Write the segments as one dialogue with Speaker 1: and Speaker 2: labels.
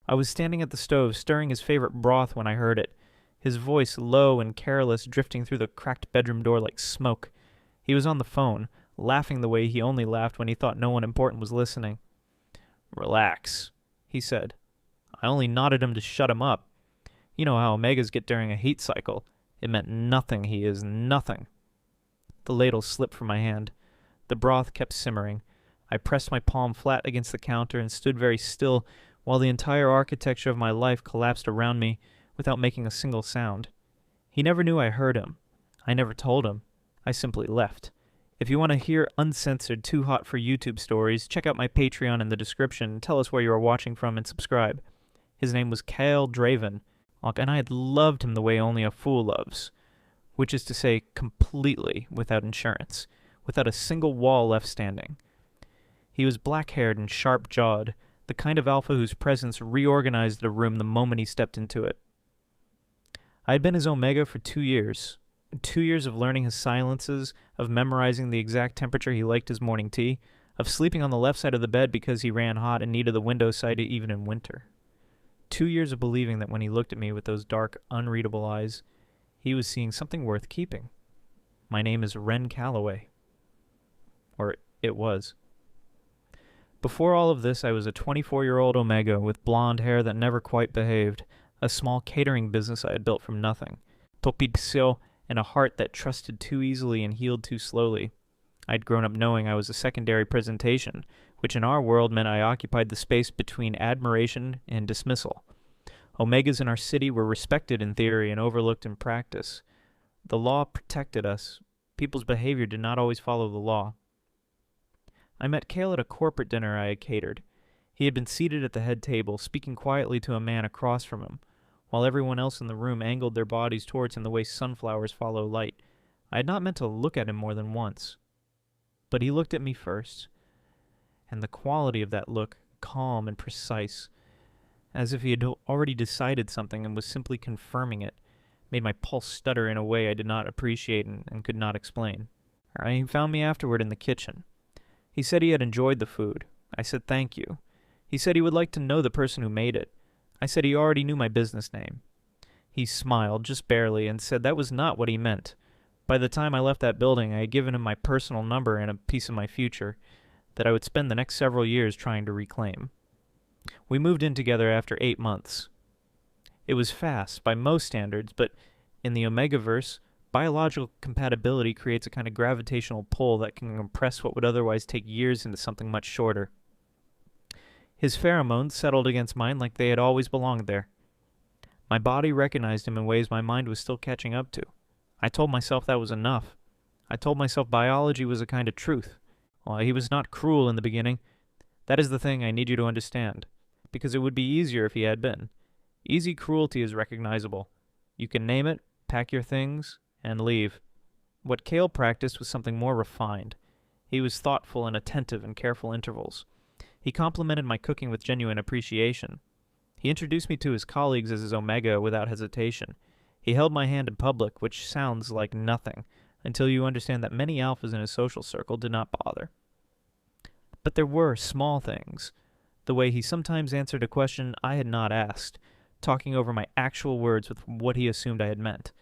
Speaker 1: I was standing at the stove, stirring his favorite broth when I heard it, his voice low and careless, drifting through the cracked bedroom door like smoke. He was on the phone, laughing the way he only laughed when he thought no one important was listening. "Relax," he said. I only nodded him to shut him up. You know how omegas get during a heat cycle. It meant nothing, he is nothing. The ladle slipped from my hand. The broth kept simmering. I pressed my palm flat against the counter and stood very still while the entire architecture of my life collapsed around me without making a single sound. He never knew I heard him. I never told him. I simply left. If you want to hear uncensored, too hot for YouTube stories, check out my Patreon in the description and tell us where you are watching from and subscribe. His name was Kale Draven, and I had loved him the way only a fool loves, which is to say completely without insurance, without a single wall left standing. He was black-haired and sharp-jawed, the kind of alpha whose presence reorganized the room the moment he stepped into it. I had been his omega for 2 years. 2 years of learning his silences, of memorizing the exact temperature he liked his morning tea, of sleeping on the left side of the bed because he ran hot and needed the window side even in winter. 2 years of believing that when he looked at me with those dark, unreadable eyes, he was seeing something worth keeping. My name is Ren Calloway. Or it was. Before all of this, I was a 24-year-old omega with blonde hair that never quite behaved, a small catering business I had built from nothing, topidcio, and a heart that trusted too easily and healed too slowly. I'd grown up knowing I was a secondary presentation, which in our world meant I occupied the space between admiration and dismissal. Omegas in our city were respected in theory and overlooked in practice. The law protected us. People's behavior did not always follow the law. I met Kale at a corporate dinner I had catered. He had been seated at the head table, speaking quietly to a man across from him, while everyone else in the room angled their bodies towards him the way sunflowers follow light. I had not meant to look at him more than once. But he looked at me first, and the quality of that look, calm and precise, as if he had already decided something and was simply confirming it, made my pulse stutter in a way I did not appreciate and could not explain. He found me afterward in the kitchen. He said he had enjoyed the food. I said thank you. He said he would like to know the person who made it. I said he already knew my business name. He smiled, just barely, and said that was not what he meant. By the time I left that building, I had given him my personal number and a piece of my future that I would spend the next several years trying to reclaim. We moved in together after 8 months. It was fast, by most standards, but in the Omegaverse, biological compatibility creates a kind of gravitational pull that can compress what would otherwise take years into something much shorter. His pheromones settled against mine like they had always belonged there. My body recognized him in ways my mind was still catching up to. I told myself that was enough. I told myself biology was a kind of truth. Well, he was not cruel in the beginning. That is the thing I need you to understand, because it would be easier if he had been. Easy cruelty is recognizable. You can name it, pack your things, and leave. What Kale practiced was something more refined. He was thoughtful and attentive in careful intervals. He complimented my cooking with genuine appreciation. He introduced me to his colleagues as his omega without hesitation. He held my hand in public, which sounds like nothing, until you understand that many alphas in his social circle did not bother. But there were small things. The way he sometimes answered a question I had not asked, talking over my actual words with what he assumed I had meant.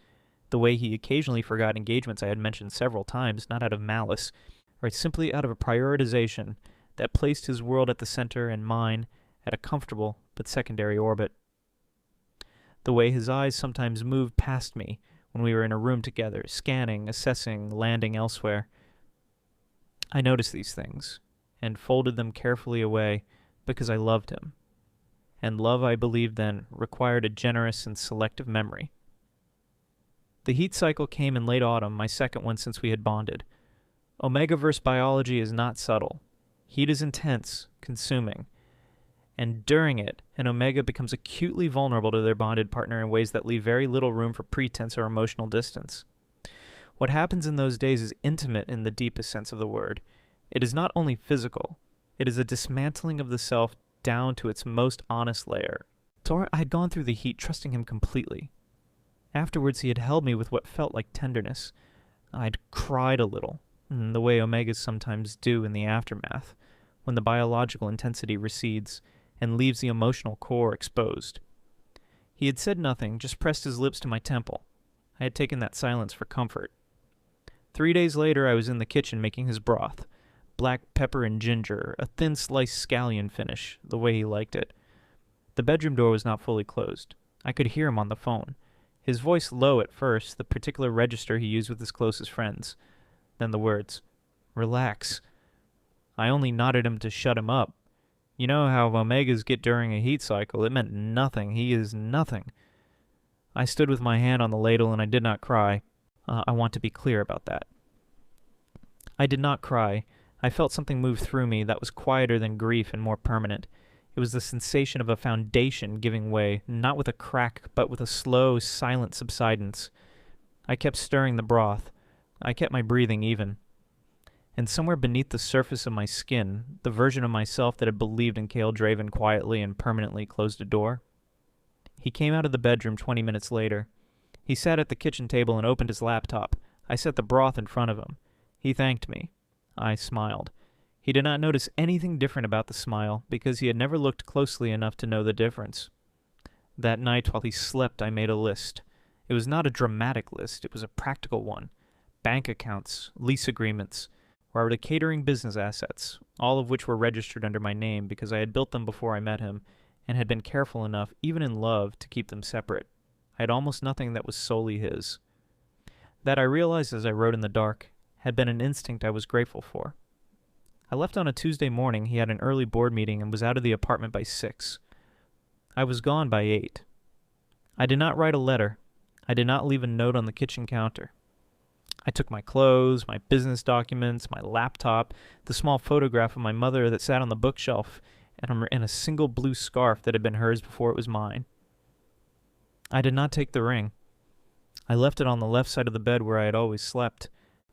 Speaker 1: The way he occasionally forgot engagements I had mentioned several times, not out of malice, or simply out of a prioritization that placed his world at the center and mine at a comfortable but secondary orbit. The way his eyes sometimes moved past me when we were in a room together, scanning, assessing, landing elsewhere. I noticed these things, and folded them carefully away because I loved him. And love, I believed then, required a generous and selective memory. The heat cycle came in late autumn, my second one since we had bonded. Omegaverse biology is not subtle. Heat is intense, consuming. And during it, an omega becomes acutely vulnerable to their bonded partner in ways that leave very little room for pretense or emotional distance. What happens in those days is intimate in the deepest sense of the word. It is not only physical. It is a dismantling of the self down to its most honest layer. So I had gone through the heat trusting him completely. Afterwards, he had held me with what felt like tenderness. I'd cried a little, the way omegas sometimes do in the aftermath, when the biological intensity recedes, and leaves the emotional core exposed. He had said nothing, just pressed his lips to my temple. I had taken that silence for comfort. 3 days later, I was in the kitchen making his broth. Black pepper and ginger, a thin sliced scallion finish, the way he liked it. The bedroom door was not fully closed. I could hear him on the phone. His voice low at first, the particular register he used with his closest friends. Then the words, "Relax." I only nodded him to shut him up. You know how omegas get during a heat cycle. It meant nothing. He is nothing. I stood with my hand on the ladle and I did not cry. I want to be clear about that. I did not cry. I felt something move through me that was quieter than grief and more permanent. It was the sensation of a foundation giving way, not with a crack, but with a slow, silent subsidence. I kept stirring the broth. I kept my breathing even. And somewhere beneath the surface of my skin, the version of myself that had believed in Kale Draven quietly and permanently closed a door. He came out of the bedroom 20 minutes later. He sat at the kitchen table and opened his laptop. I set the broth in front of him. He thanked me. I smiled. He did not notice anything different about the smile, because he had never looked closely enough to know the difference. That night, while he slept, I made a list. It was not a dramatic list, it was a practical one. Bank accounts, lease agreements, where the catering business assets, all of which were registered under my name because I had built them before I met him, and had been careful enough, even in love, to keep them separate. I had almost nothing that was solely his. That I realized as I wrote in the dark had been an instinct I was grateful for. I left on a Tuesday morning. He had an early board meeting and was out of the apartment by 6. I was gone by 8. I did not write a letter. I did not leave a note on the kitchen counter. I took my clothes, my business documents, my laptop, the small photograph of my mother that sat on the bookshelf, and a single blue scarf that had been hers before it was mine. I did not take the ring. I left it on the left side of the bed where I had always slept,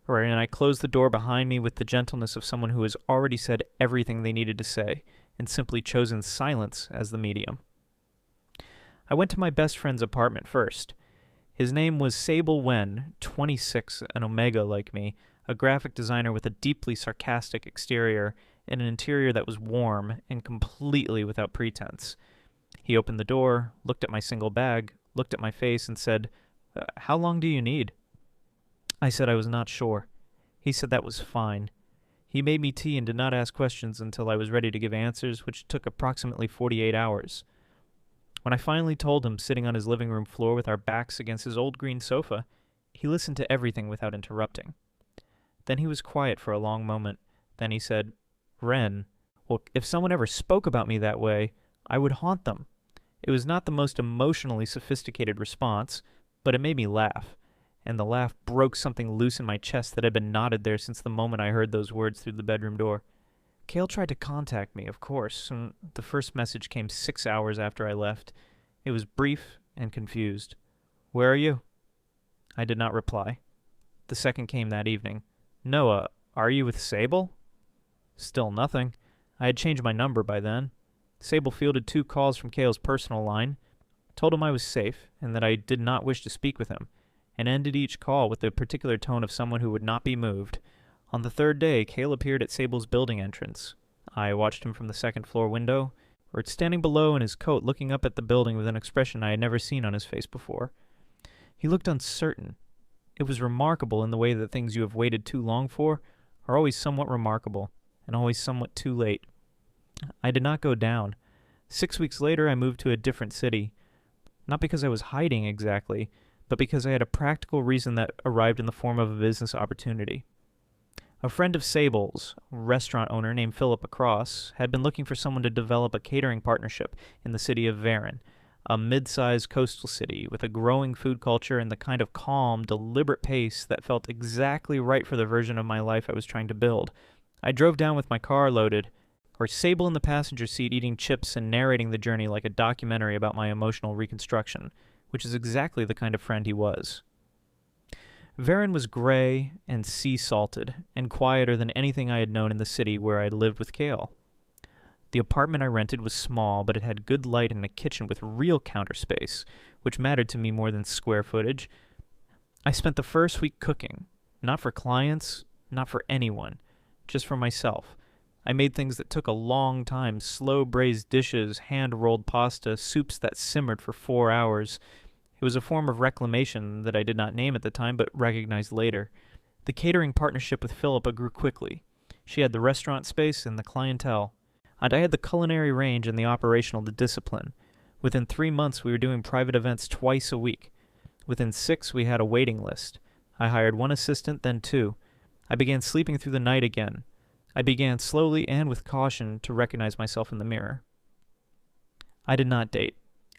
Speaker 1: and I closed the door behind me with the gentleness of someone who has already said everything they needed to say, and simply chosen silence as the medium. I went to my best friend's apartment first. His name was Sable Wen, 26, an Omega like me, a graphic designer with a deeply sarcastic exterior and an interior that was warm and completely without pretense. He opened the door, looked at my single bag, looked at my face, and said, "How long do you need?" I said I was not sure. He said that was fine. He made me tea and did not ask questions until I was ready to give answers, which took approximately 48 hours. When I finally told him, sitting on his living room floor with our backs against his old green sofa, he listened to everything without interrupting. Then he was quiet for a long moment. Then he said, "Ren, well, if someone ever spoke about me that way, I would haunt them." It was not the most emotionally sophisticated response, but it made me laugh, and the laugh broke something loose in my chest that had been knotted there since the moment I heard those words through the bedroom door. Kale tried to contact me, of course, and the first message came 6 hours after I left. It was brief and confused. "Where are you?" I did not reply. The second came that evening. "Noah, are you with Sable?" Still nothing. I had changed my number by then. Sable fielded 2 calls from Kale's personal line, told him I was safe and that I did not wish to speak with him, and ended each call with the particular tone of someone who would not be moved. On the 3rd day, Kale appeared at Sable's building entrance. I watched him from the 2nd-floor window, or standing below in his coat looking up at the building with an expression I had never seen on his face before. He looked uncertain. It was remarkable in the way that things you have waited too long for are always somewhat remarkable, and always somewhat too late. I did not go down. 6 weeks later, I moved to a different city. Not because I was hiding exactly, but because I had a practical reason that arrived in the form of a business opportunity. A friend of Sable's, a restaurant owner named Philip Across, had been looking for someone to develop a catering partnership in the city of Varen, a mid-sized coastal city with a growing food culture and the kind of calm, deliberate pace that felt exactly right for the version of my life I was trying to build. I drove down with my car loaded, or Sable in the passenger seat eating chips and narrating the journey like a documentary about my emotional reconstruction, which is exactly the kind of friend he was. Varen was gray and sea-salted, and quieter than anything I had known in the city where I had lived with Kale. The apartment I rented was small, but it had good light and a kitchen with real counter space, which mattered to me more than square footage. I spent the first week cooking, not for clients, not for anyone, just for myself. I made things that took a long time, slow braised dishes, hand-rolled pasta, soups that simmered for 4 hours. It was a form of reclamation that I did not name at the time but recognized later. The catering partnership with Philippa grew quickly. She had the restaurant space and the clientele, and I had the culinary range and the operational discipline. Within 3 months, we were doing private events twice a week. Within 6, we had a waiting list. I hired 1 assistant, then 2. I began sleeping through the night again. I began slowly and with caution to recognize myself in the mirror. I did not date.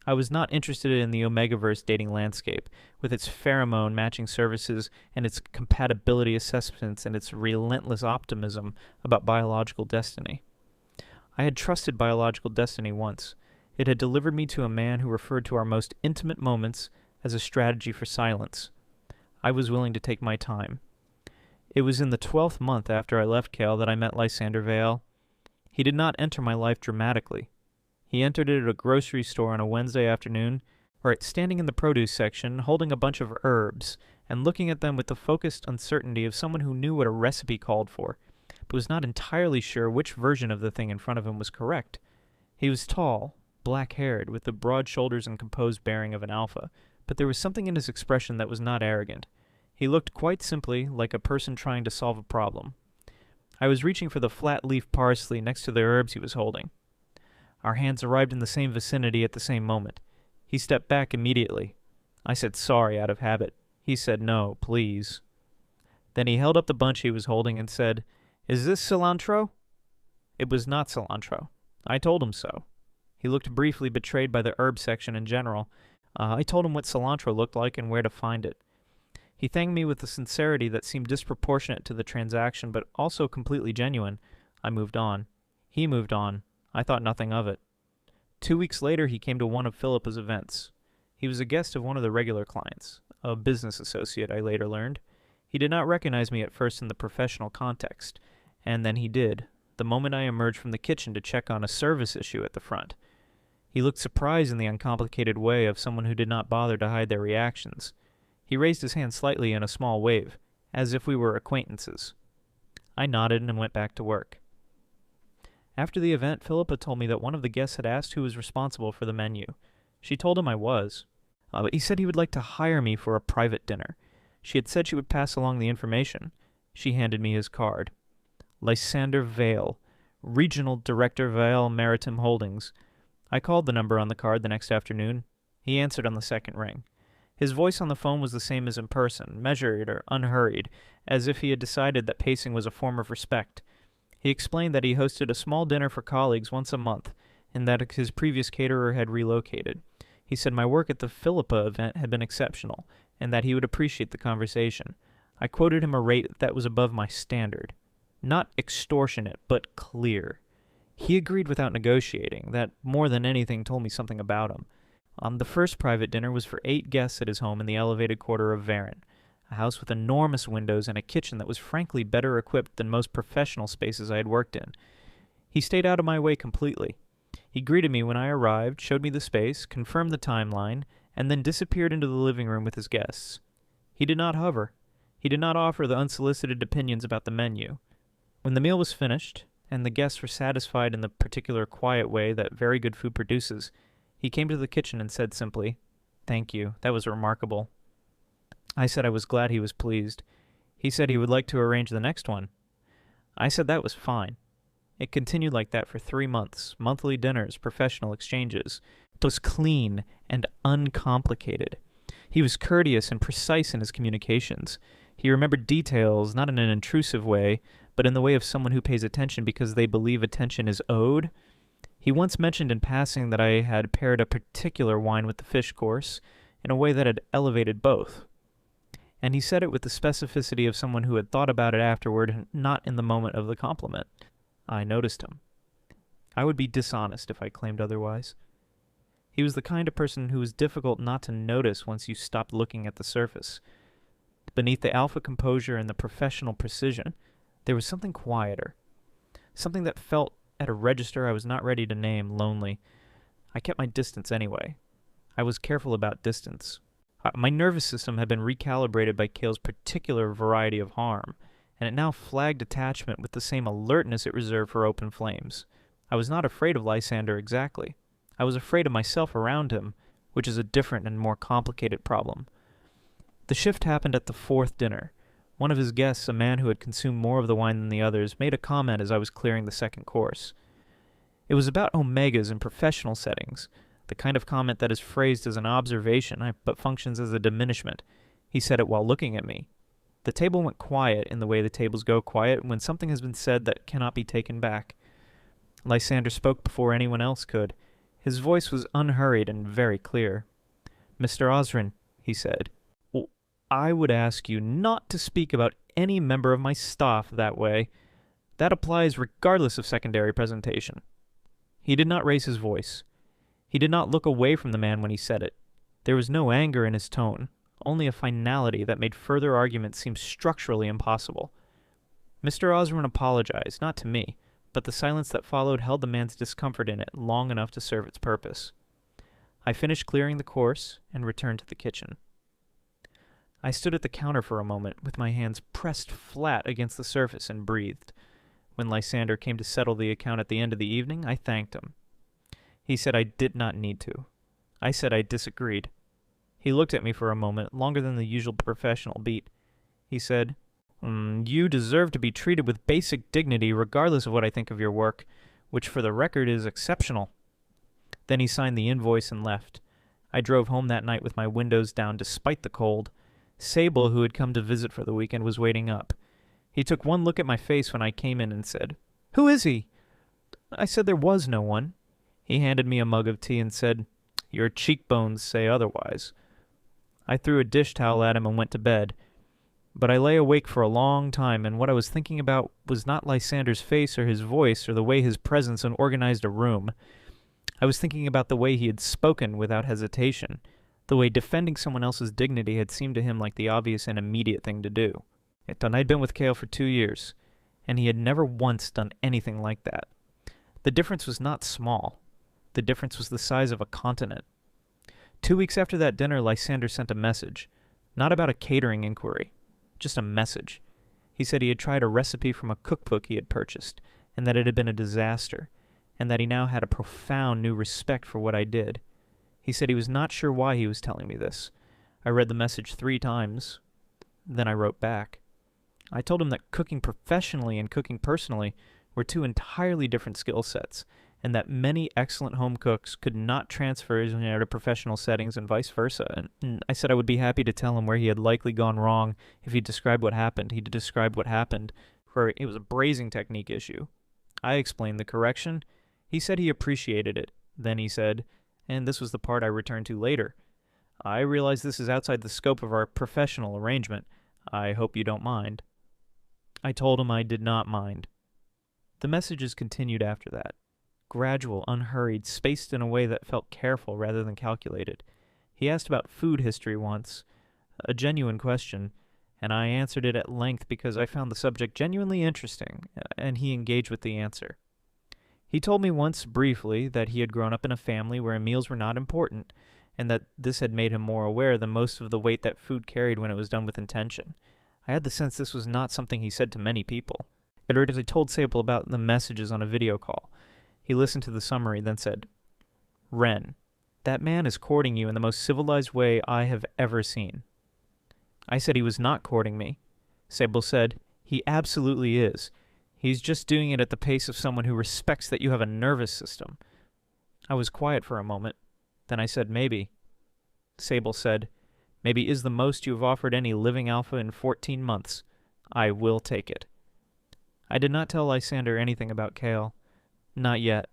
Speaker 1: I was not interested in the Omegaverse dating landscape, with its pheromone matching services and its compatibility assessments and its relentless optimism about biological destiny. I had trusted biological destiny once. It had delivered me to a man who referred to our most intimate moments as a strategy for silence. I was willing to take my time. It was in the 12th month after I left Kale that I met Lysander Vale. He did not enter my life dramatically. He entered it at a grocery store on a Wednesday afternoon, standing in the produce section, holding a bunch of herbs, and looking at them with the focused uncertainty of someone who knew what a recipe called for, but was not entirely sure which version of the thing in front of him was correct. He was tall, black-haired, with the broad shoulders and composed bearing of an alpha, but there was something in his expression that was not arrogant. He looked quite simply like a person trying to solve a problem. I was reaching for the flat-leaf parsley next to the herbs he was holding. Our hands arrived in the same vicinity at the same moment. He stepped back immediately. I said sorry out of habit. He said no, please. Then he held up the bunch he was holding and said, "Is this cilantro?" It was not cilantro. I told him so. He looked briefly betrayed by the herb section in general. I told him what cilantro looked like and where to find it. He thanked me with a sincerity that seemed disproportionate to the transaction, but also completely genuine. I moved on. He moved on. I thought nothing of it. 2 weeks later, he came to one of Philippa's events. He was a guest of one of the regular clients, a business associate, I later learned. He did not recognize me at first in the professional context, and then he did, the moment I emerged from the kitchen to check on a service issue at the front. He looked surprised in the uncomplicated way of someone who did not bother to hide their reactions. He raised his hand slightly in a small wave, as if we were acquaintances. I nodded and went back to work. After the event, Philippa told me that one of the guests had asked who was responsible for the menu. She told him I was. But he said he would like to hire me for a private dinner. She had said she would pass along the information. She handed me his card. Lysander Vale, Regional Director, Vale Maritime Holdings. I called the number on the card the next afternoon. He answered on the second ring. His voice on the phone was the same as in person, measured or unhurried, as if he had decided that pacing was a form of respect. He explained that he hosted a small dinner for colleagues once a month, and that his previous caterer had relocated. He said my work at the Philippa event had been exceptional, and that he would appreciate the conversation. I quoted him a rate that was above my standard. Not extortionate, but clear. He agreed without negotiating. That, more than anything, told me something about him. The first private dinner was for 8 guests at his home in the elevated quarter of Varon, a house with enormous windows and a kitchen that was frankly better equipped than most professional spaces I had worked in. He stayed out of my way completely. He greeted me when I arrived, showed me the space, confirmed the timeline, and then disappeared into the living room with his guests. He did not hover. He did not offer the unsolicited opinions about the menu. When the meal was finished, and the guests were satisfied in the particular quiet way that very good food produces, he came to the kitchen and said simply, "Thank you, that was remarkable." I said I was glad he was pleased. He said he would like to arrange the next one. I said that was fine. It continued like that for 3 months, monthly dinners, professional exchanges. It was clean and uncomplicated. He was courteous and precise in his communications. He remembered details, not in an intrusive way, but in the way of someone who pays attention because they believe attention is owed. He once mentioned in passing that I had paired a particular wine with the fish course in a way that had elevated both. And he said it with the specificity of someone who had thought about it afterward, not in the moment of the compliment. I noticed him. I would be dishonest if I claimed otherwise. He was the kind of person who was difficult not to notice once you stopped looking at the surface. Beneath the alpha composure and the professional precision, there was something quieter. Something that felt, at a register I was not ready to name, lonely. I kept my distance anyway. I was careful about distance. My nervous system had been recalibrated by Kale's particular variety of harm, and it now flagged attachment with the same alertness it reserved for open flames. I was not afraid of Lysander exactly. I was afraid of myself around him, which is a different and more complicated problem. The shift happened at the fourth dinner. One of his guests, a man who had consumed more of the wine than the others, made a comment as I was clearing the second course. It was about omegas in professional settings, the kind of comment that is phrased as an observation but functions as a diminishment. He said it while looking at me. The table went quiet in the way the tables go quiet when something has been said that cannot be taken back. Lysander spoke before anyone else could. His voice was unhurried and very clear. "Mr. Osrin," he said, "I would ask you not to speak about any member of my staff that way. That applies regardless of secondary presentation." He did not raise his voice. He did not look away from the man when he said it. There was no anger in his tone, only a finality that made further argument seem structurally impossible. Mr. Osrin apologized, not to me, but the silence that followed held the man's discomfort in it long enough to serve its purpose. I finished clearing the course and returned to the kitchen. I stood at the counter for a moment, with my hands pressed flat against the surface, and breathed. When Lysander came to settle the account at the end of the evening, I thanked him. He said I did not need to. I said I disagreed. He looked at me for a moment, longer than the usual professional beat. He said, "You deserve to be treated with basic dignity regardless of what I think of your work, which for the record is exceptional." Then he signed the invoice and left. I drove home that night with my windows down despite the cold. Sable, who had come to visit for the weekend, was waiting up. He took one look at my face when I came in and said, "Who is he?" I said there was no one. He handed me a mug of tea and said, "Your cheekbones say otherwise." I threw a dish towel at him and went to bed. But I lay awake for a long time, and what I was thinking about was not Lysander's face or his voice or the way his presence organized a room. I was thinking about the way he had spoken without hesitation, the way defending someone else's dignity had seemed to him like the obvious and immediate thing to do. I'd been with Kale for 2 years, and he had never once done anything like that. The difference was not small. The difference was the size of a continent. 2 weeks after that dinner, Lysander sent a message, not about a catering inquiry, just a message. He said he had tried a recipe from a cookbook he had purchased, and that it had been a disaster, and that he now had a profound new respect for what I did. He said he was not sure why he was telling me this. I read the message 3 times. Then I wrote back. I told him that cooking professionally and cooking personally were 2 entirely different skill sets, and that many excellent home cooks could not transfer to professional settings and vice versa. And I said I would be happy to tell him where he had likely gone wrong if he described what happened. He described what happened, where it was a braising technique issue. I explained the correction. He said he appreciated it. Then he said, and this was the part I returned to later, "I realize this is outside the scope of our professional arrangement. I hope you don't mind." I told him I did not mind. The messages continued after that. Gradual, unhurried, spaced in a way that felt careful rather than calculated. He asked about food history once, a genuine question, and I answered it at length because I found the subject genuinely interesting, and he engaged with the answer. He told me once briefly that he had grown up in a family where meals were not important, and that this had made him more aware than most of the weight that food carried when it was done with intention. I had the sense this was not something he said to many people. I told Sable about the messages on a video call. He listened to the summary, then said, "Ren, that man is courting you in the most civilized way I have ever seen." I said he was not courting me. Sable said, "He absolutely is. He's just doing it at the pace of someone who respects that you have a nervous system." I was quiet for a moment. Then I said, "Maybe." Sable said, "Maybe is the most you have offered any living alpha in 14 months. I will take it." I did not tell Lysander anything about Kale. Not yet.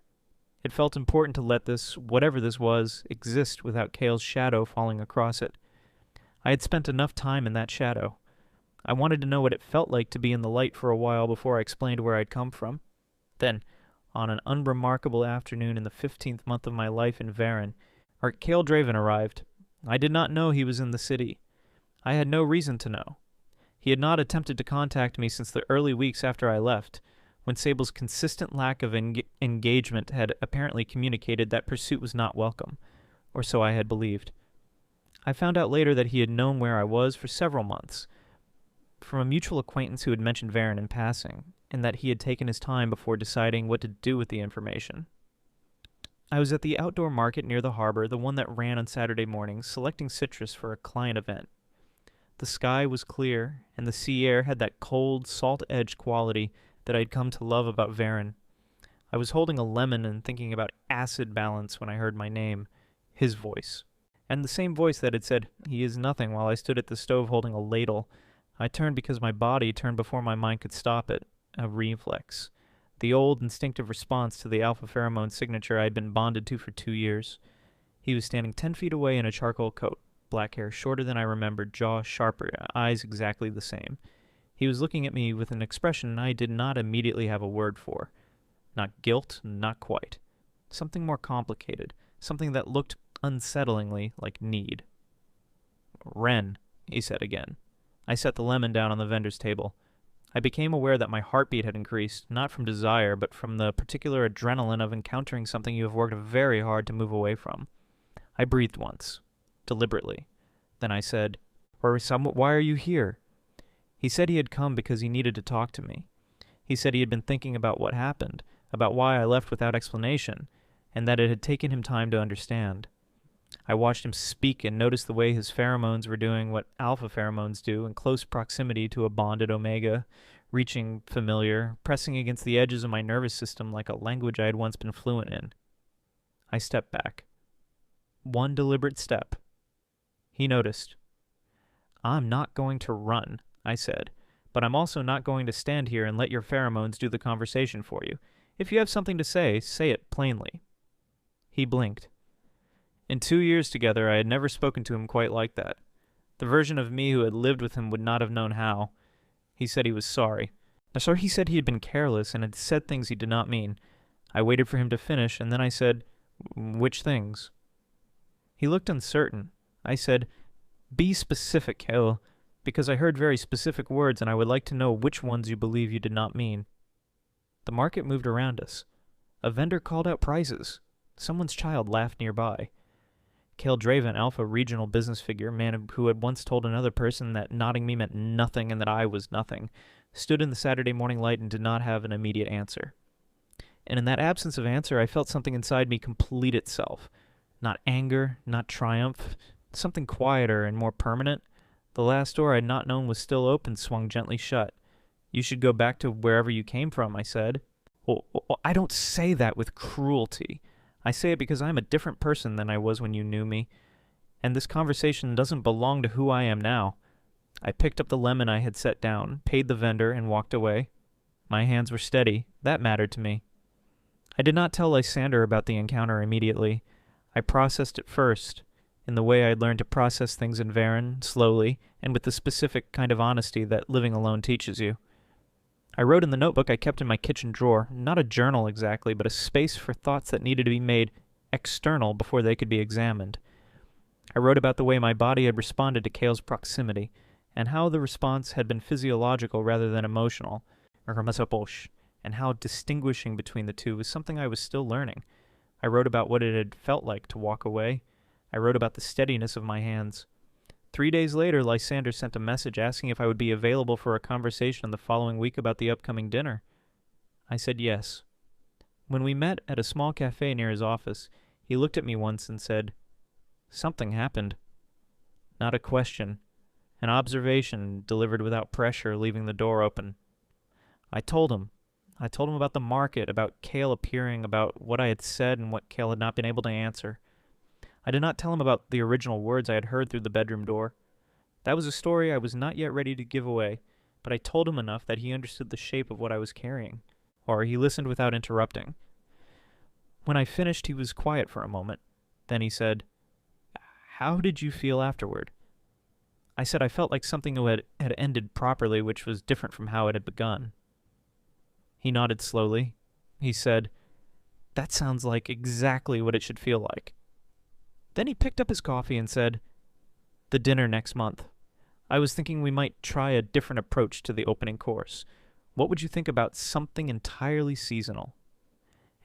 Speaker 1: It felt important to let this, whatever this was, exist without Kale's shadow falling across it. I had spent enough time in that shadow. I wanted to know what it felt like to be in the light for a while before I explained where I'd come from. Then, on an unremarkable afternoon in the 15th month of my life in Varen, Kale Draven arrived. I did not know he was in the city. I had no reason to know. He had not attempted to contact me since the early weeks after I left, when Sable's consistent lack of engagement had apparently communicated that pursuit was not welcome, or so I had believed. I found out later that he had known where I was for several months. from a mutual acquaintance who had mentioned Varen in passing, and that he had taken his time before deciding what to do with the information. I was at the outdoor market near the harbor, the one that ran on Saturday mornings, selecting citrus for a client event. The sky was clear, and the sea air had that cold, salt-edged quality that I'd come to love about Varen. I was holding a lemon and thinking about acid balance when I heard my name, his voice. And the same voice that had said, "He is nothing," while I stood at the stove holding a ladle. I turned because my body turned before my mind could stop it, a reflex. The old instinctive response to the alpha pheromone signature I had been bonded to for 2 years. He was standing 10 feet away in a charcoal coat, black hair shorter than I remembered, jaw sharper, eyes exactly the same. He was looking at me with an expression I did not immediately have a word for. Not guilt, not quite. Something more complicated, something that looked unsettlingly like need. "Ren," he said again. I set the lemon down on the vendor's table. I became aware that my heartbeat had increased, not from desire, but from the particular adrenaline of encountering something you have worked very hard to move away from. I breathed once, deliberately. Then I said, "Why are you here?" He said he had come because he needed to talk to me. He said he had been thinking about what happened, about why I left without explanation, and that it had taken him time to understand. I watched him speak and noticed the way his pheromones were doing what alpha pheromones do in close proximity to a bonded omega, reaching familiar, pressing against the edges of my nervous system like a language I had once been fluent in. I stepped back. One deliberate step. He noticed. "I'm not going to run," I said, "but I'm also not going to stand here and let your pheromones do the conversation for you. If you have something to say it plainly." He blinked. In 2 years together, I had never spoken to him quite like that. The version of me who had lived with him would not have known how. He said he was sorry. He said he had been careless and had said things he did not mean. I waited for him to finish, and then I said, "Which things?" He looked uncertain. I said, "Be specific, Kale, because I heard very specific words and I would like to know which ones you believe you did not mean." The market moved around us. A vendor called out prices. Someone's child laughed nearby. Kale Draven, alpha regional business figure, man who had once told another person that nodding me meant nothing and that I was nothing, stood in the Saturday morning light and did not have an immediate answer. And in that absence of answer, I felt something inside me complete itself. Not anger, not triumph, something quieter and more permanent. The last door I had not known was still open swung gently shut. "You should go back to wherever you came from," I said. Well, I don't say that with cruelty. I say it because I am a different person than I was when you knew me, and this conversation doesn't belong to who I am now. I picked up the lemon I had set down, paid the vendor, and walked away. My hands were steady. That mattered to me. I did not tell Lysander about the encounter immediately. I processed it first, in the way I had learned to process things in Varen, slowly, and with the specific kind of honesty that living alone teaches you. I wrote in the notebook I kept in my kitchen drawer, not a journal exactly, but a space for thoughts that needed to be made external before they could be examined. I wrote about the way my body had responded to Kale's proximity, and how the response had been physiological rather than emotional, and how distinguishing between the two was something I was still learning. I wrote about what it had felt like to walk away. I wrote about the steadiness of my hands. 3 days later, Lysander sent a message asking if I would be available for a conversation the following week about the upcoming dinner. I said yes. When we met at a small cafe near his office, he looked at me once and said, "Something happened." Not a question. An observation delivered without pressure, leaving the door open. I told him. I told him about the market, about Kale appearing, about what I had said and what Kale had not been able to answer. I did not tell him about the original words I had heard through the bedroom door. That was a story I was not yet ready to give away, but I told him enough that he understood the shape of what I was carrying, or he listened without interrupting. When I finished, he was quiet for a moment. Then he said, "How did you feel afterward?" I said I felt like something had ended properly, which was different from how it had begun. He nodded slowly. He said, "That sounds like exactly what it should feel like." Then he picked up his coffee and said, "The dinner next month. I was thinking we might try a different approach to the opening course. What would you think about something entirely seasonal?"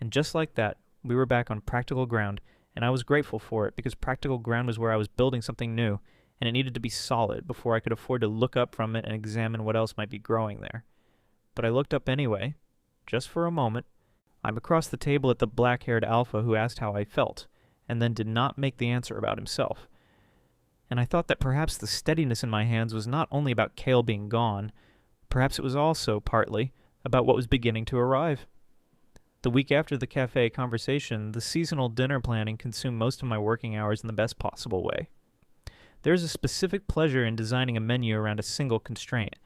Speaker 1: And just like that, we were back on practical ground, and I was grateful for it because practical ground was where I was building something new, and it needed to be solid before I could afford to look up from it and examine what else might be growing there. But I looked up anyway, just for a moment. I'm across the table at the black-haired alpha who asked how I felt, and then did not make the answer about himself. And I thought that perhaps the steadiness in my hands was not only about Kale being gone, perhaps it was also, partly, about what was beginning to arrive. The week after the cafe conversation, the seasonal dinner planning consumed most of my working hours in the best possible way. There is a specific pleasure in designing a menu around a single constraint.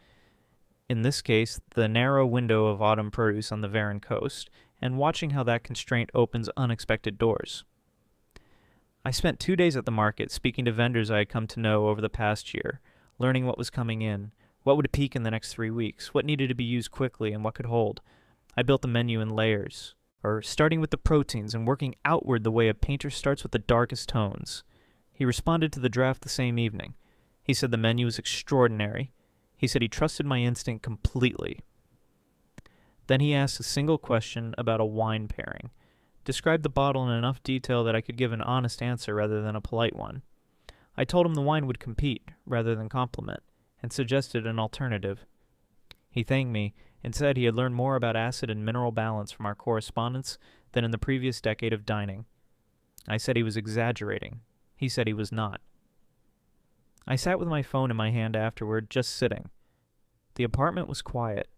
Speaker 1: In this case, the narrow window of autumn produce on the Varan coast, and watching how that constraint opens unexpected doors. I spent 2 days at the market speaking to vendors I had come to know over the past year, learning what was coming in, what would peak in the next 3 weeks, what needed to be used quickly, and what could hold. I built the menu in layers, starting with the proteins and working outward the way a painter starts with the darkest tones. He responded to the draft the same evening. He said the menu was extraordinary. He said he trusted my instinct completely. Then he asked a single question about a wine pairing, described the bottle in enough detail that I could give an honest answer rather than a polite one. I told him the wine would compete rather than complement, and suggested an alternative. He thanked me and said he had learned more about acid and mineral balance from our correspondence than in the previous decade of dining. I said he was exaggerating. He said he was not. I sat with my phone in my hand afterward, just sitting. The apartment was quiet.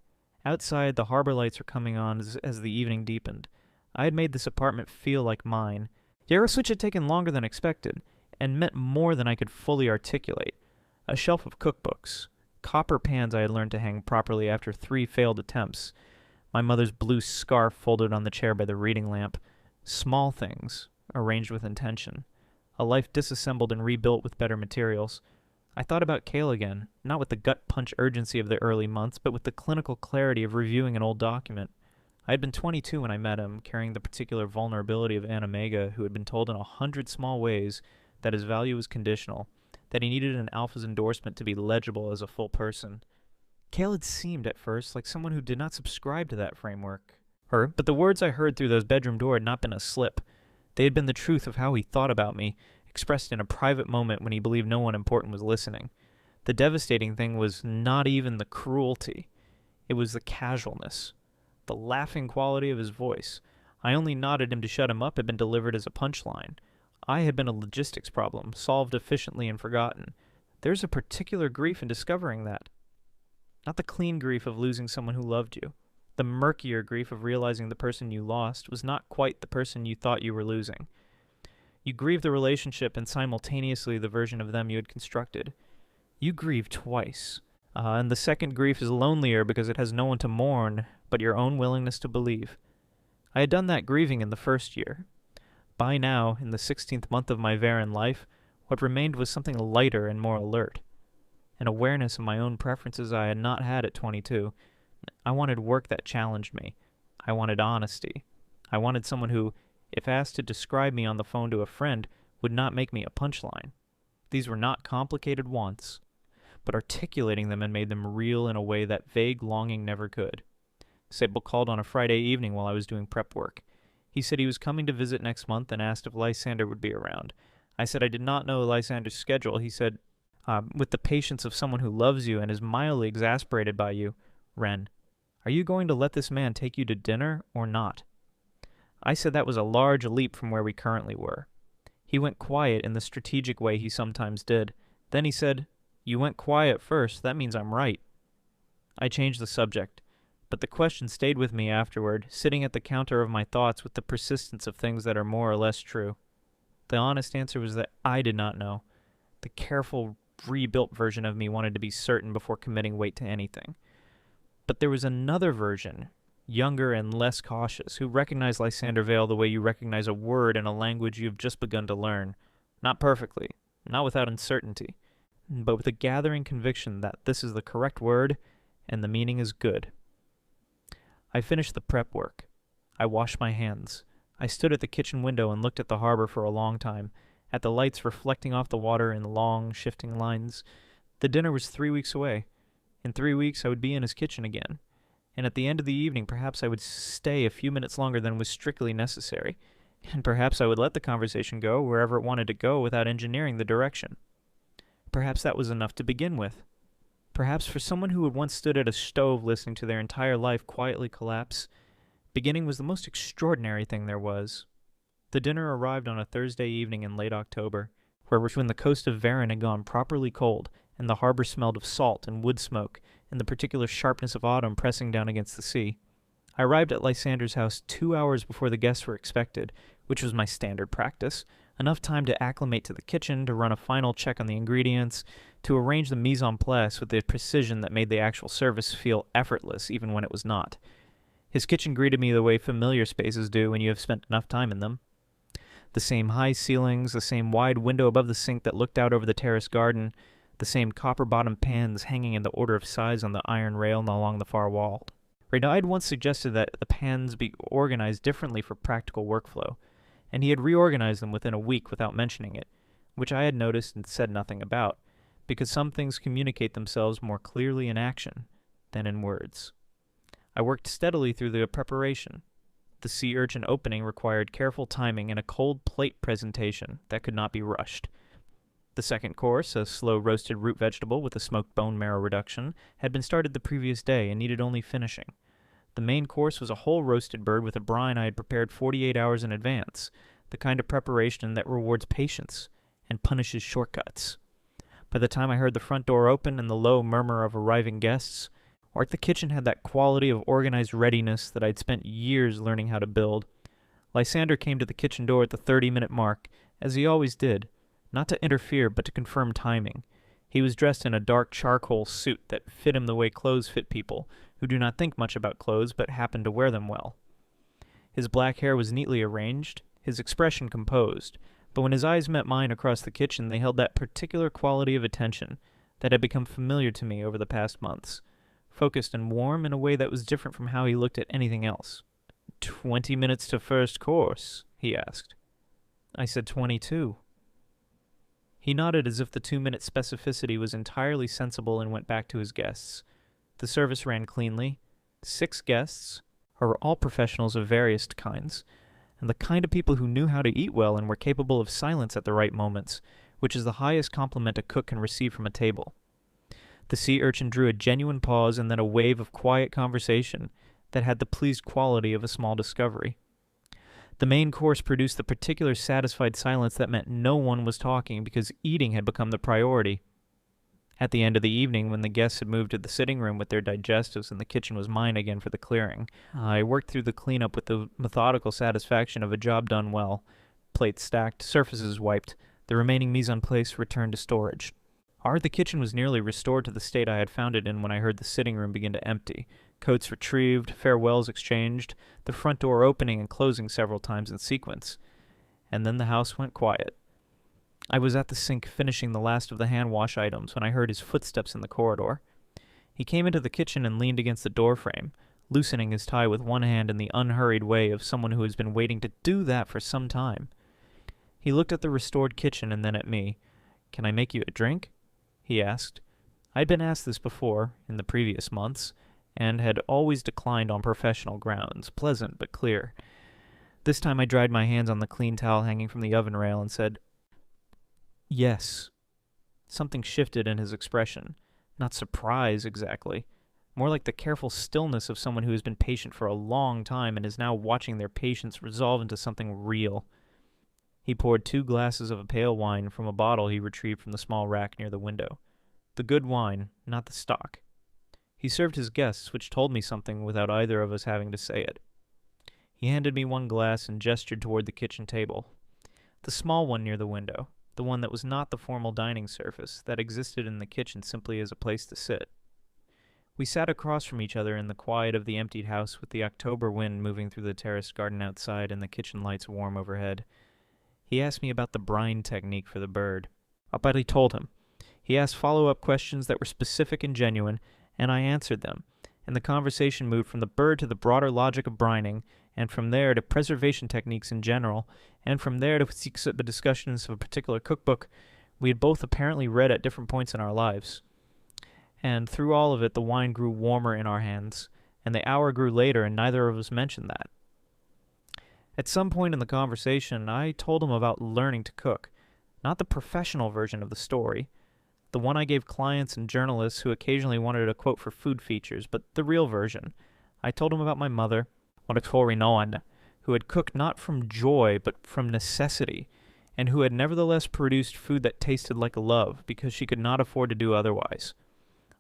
Speaker 1: Outside, the harbor lights were coming on as the evening deepened. I had made this apartment feel like mine. The air switch had taken longer than expected, and meant more than I could fully articulate. A shelf of cookbooks, copper pans I had learned to hang properly after 3 failed attempts, my mother's blue scarf folded on the chair by the reading lamp, small things, arranged with intention, a life disassembled and rebuilt with better materials. I thought about Kale again, not with the gut-punch urgency of the early months, but with the clinical clarity of reviewing an old document. I had been 22 when I met him, carrying the particular vulnerability of Animega, who had been told in 100 small ways that his value was conditional, that he needed an alpha's endorsement to be legible as a full person. Kale had seemed, at first, like someone who did not subscribe to that framework. But the words I heard through those bedroom door had not been a slip. They had been the truth of how he thought about me, expressed in a private moment when he believed no one important was listening. The devastating thing was not even the cruelty. It was the casualness, the laughing quality of his voice. I only nodded him to shut him up had been delivered as a punchline. I had been a logistics problem, solved efficiently and forgotten. There's a particular grief in discovering that. Not the clean grief of losing someone who loved you. The murkier grief of realizing the person you lost was not quite the person you thought you were losing. You grieve the relationship and simultaneously the version of them you had constructed. You grieve twice. And the second grief is lonelier because it has no one to mourn but your own willingness to believe. I had done that grieving in the first year. By now, in the 16th month of my Varan life, what remained was something lighter and more alert. An awareness of my own preferences I had not had at 22. I wanted work that challenged me. I wanted honesty. I wanted someone who, if asked to describe me on the phone to a friend, would not make me a punchline. These were not complicated wants, but articulating them and made them real in a way that vague longing never could. Sable called on a Friday evening while I was doing prep work. He said he was coming to visit next month and asked if Lysander would be around. I said I did not know Lysander's schedule. He said, with the patience of someone who loves you and is mildly exasperated by you, Ren, are you going to let this man take you to dinner or not? I said that was a large leap from where we currently were. He went quiet in the strategic way he sometimes did. Then he said, "You went quiet first, that means I'm right." I changed the subject, but the question stayed with me afterward, sitting at the counter of my thoughts with the persistence of things that are more or less true. The honest answer was that I did not know. The careful, rebuilt version of me wanted to be certain before committing weight to anything. But there was another version, younger and less cautious, who recognized Lysander Vale the way you recognize a word in a language you have just begun to learn. Not perfectly, not without uncertainty, but with a gathering conviction that this is the correct word and the meaning is good. I finished the prep work. I washed my hands. I stood at the kitchen window and looked at the harbor for a long time, at the lights reflecting off the water in long, shifting lines. The dinner was 3 weeks away. In 3 weeks I would be in his kitchen again. And at the end of the evening perhaps I would stay a few minutes longer than was strictly necessary. And perhaps I would let the conversation go wherever it wanted to go without engineering the direction. perhaps that was enough to begin with. Perhaps for someone who had once stood at a stove listening to their entire life quietly collapse, beginning was the most extraordinary thing there was. The dinner arrived on a Thursday evening in late October, when the coast of Varan had gone properly cold, and the harbor smelled of salt and wood smoke, and the particular sharpness of autumn pressing down against the sea. I arrived at Lysander's house 2 hours before the guests were expected, which was my standard practice, enough time to acclimate to the kitchen, to run a final check on the ingredients, to arrange the mise en place with the precision that made the actual service feel effortless even when it was not. His kitchen greeted me the way familiar spaces do when you have spent enough time in them. The same high ceilings, the same wide window above the sink that looked out over the terrace garden, the same copper-bottomed pans hanging in the order of size on the iron rail along the far wall. Now, I had once suggested that the pans be organized differently for practical workflow, and he had reorganized them within a week without mentioning it, which I had noticed and said nothing about, because some things communicate themselves more clearly in action than in words. I worked steadily through the preparation. The sea urchin opening required careful timing and a cold plate presentation that could not be rushed. The second course, a slow roasted root vegetable with a smoked bone marrow reduction, had been started the previous day and needed only finishing. The main course was a whole roasted bird with a brine I had prepared 48 hours in advance, the kind of preparation that rewards patience and punishes shortcuts. By the time I heard the front door open and the low murmur of arriving guests, the kitchen had that quality of organized readiness that I'd spent years learning how to build. Lysander came to the kitchen door at the 30-minute mark, as he always did, not to interfere but to confirm timing. He was dressed in a dark charcoal suit that fit him the way clothes fit people, who do not think much about clothes but happen to wear them well. His black hair was neatly arranged, his expression composed, but when his eyes met mine across the kitchen they held that particular quality of attention that had become familiar to me over the past months, focused and warm in a way that was different from how he looked at anything else. 20 minutes to first course? He asked. I said 22. He nodded as if the 2-minute specificity was entirely sensible and went back to his guests. The service ran cleanly. 6 guests, who were all professionals of various kinds, and the kind of people who knew how to eat well and were capable of silence at the right moments, which is the highest compliment a cook can receive from a table. The sea urchin drew a genuine pause and then a wave of quiet conversation that had the pleased quality of a small discovery. The main course produced the particular satisfied silence that meant no one was talking because eating had become the priority. At the end of the evening, when the guests had moved to the sitting room with their digestives and the kitchen was mine again for the clearing, I worked through the cleanup with the methodical satisfaction of a job done well. Plates stacked, surfaces wiped, the remaining mise en place returned to storage. The kitchen was nearly restored to the state I had found it in when I heard the sitting room begin to empty. Coats retrieved, farewells exchanged, the front door opening and closing several times in sequence. And then the house went quiet. I was at the sink finishing the last of the hand-wash items when I heard his footsteps in the corridor. He came into the kitchen and leaned against the doorframe, loosening his tie with one hand in the unhurried way of someone who has been waiting to do that for some time. He looked at the restored kitchen and then at me. "Can I make you a drink?" he asked. I'd been asked this before, in the previous months, and had always declined on professional grounds, pleasant but clear. This time I dried my hands on the clean towel hanging from the oven rail and said, "Yes." Something shifted in his expression. Not surprise, exactly. More like the careful stillness of someone who has been patient for a long time and is now watching their patience resolve into something real. He poured 2 glasses of a pale wine from a bottle he retrieved from the small rack near the window. The good wine, not the stock. He served his guests, which told me something without either of us having to say it. He handed me 1 glass and gestured toward the kitchen table. The small one near the window, the one that was not the formal dining surface, that existed in the kitchen simply as a place to sit. We sat across from each other in the quiet of the emptied house with the October wind moving through the terrace garden outside and the kitchen lights warm overhead. He asked me about the brine technique for the bird. But I told him. He asked follow-up questions that were specific and genuine, and I answered them, and the conversation moved from the bird to the broader logic of brining, and from there to preservation techniques in general, and from there to the discussions of a particular cookbook we had both apparently read at different points in our lives. And through all of it, the wine grew warmer in our hands, and the hour grew later, and neither of us mentioned that. At some point in the conversation, I told him about learning to cook, not the professional version of the story, The one I gave clients and journalists who occasionally wanted a quote for food features, but the real version. I told him about my mother, who had cooked not from joy but from necessity, and who had nevertheless produced food that tasted like love because she could not afford to do otherwise.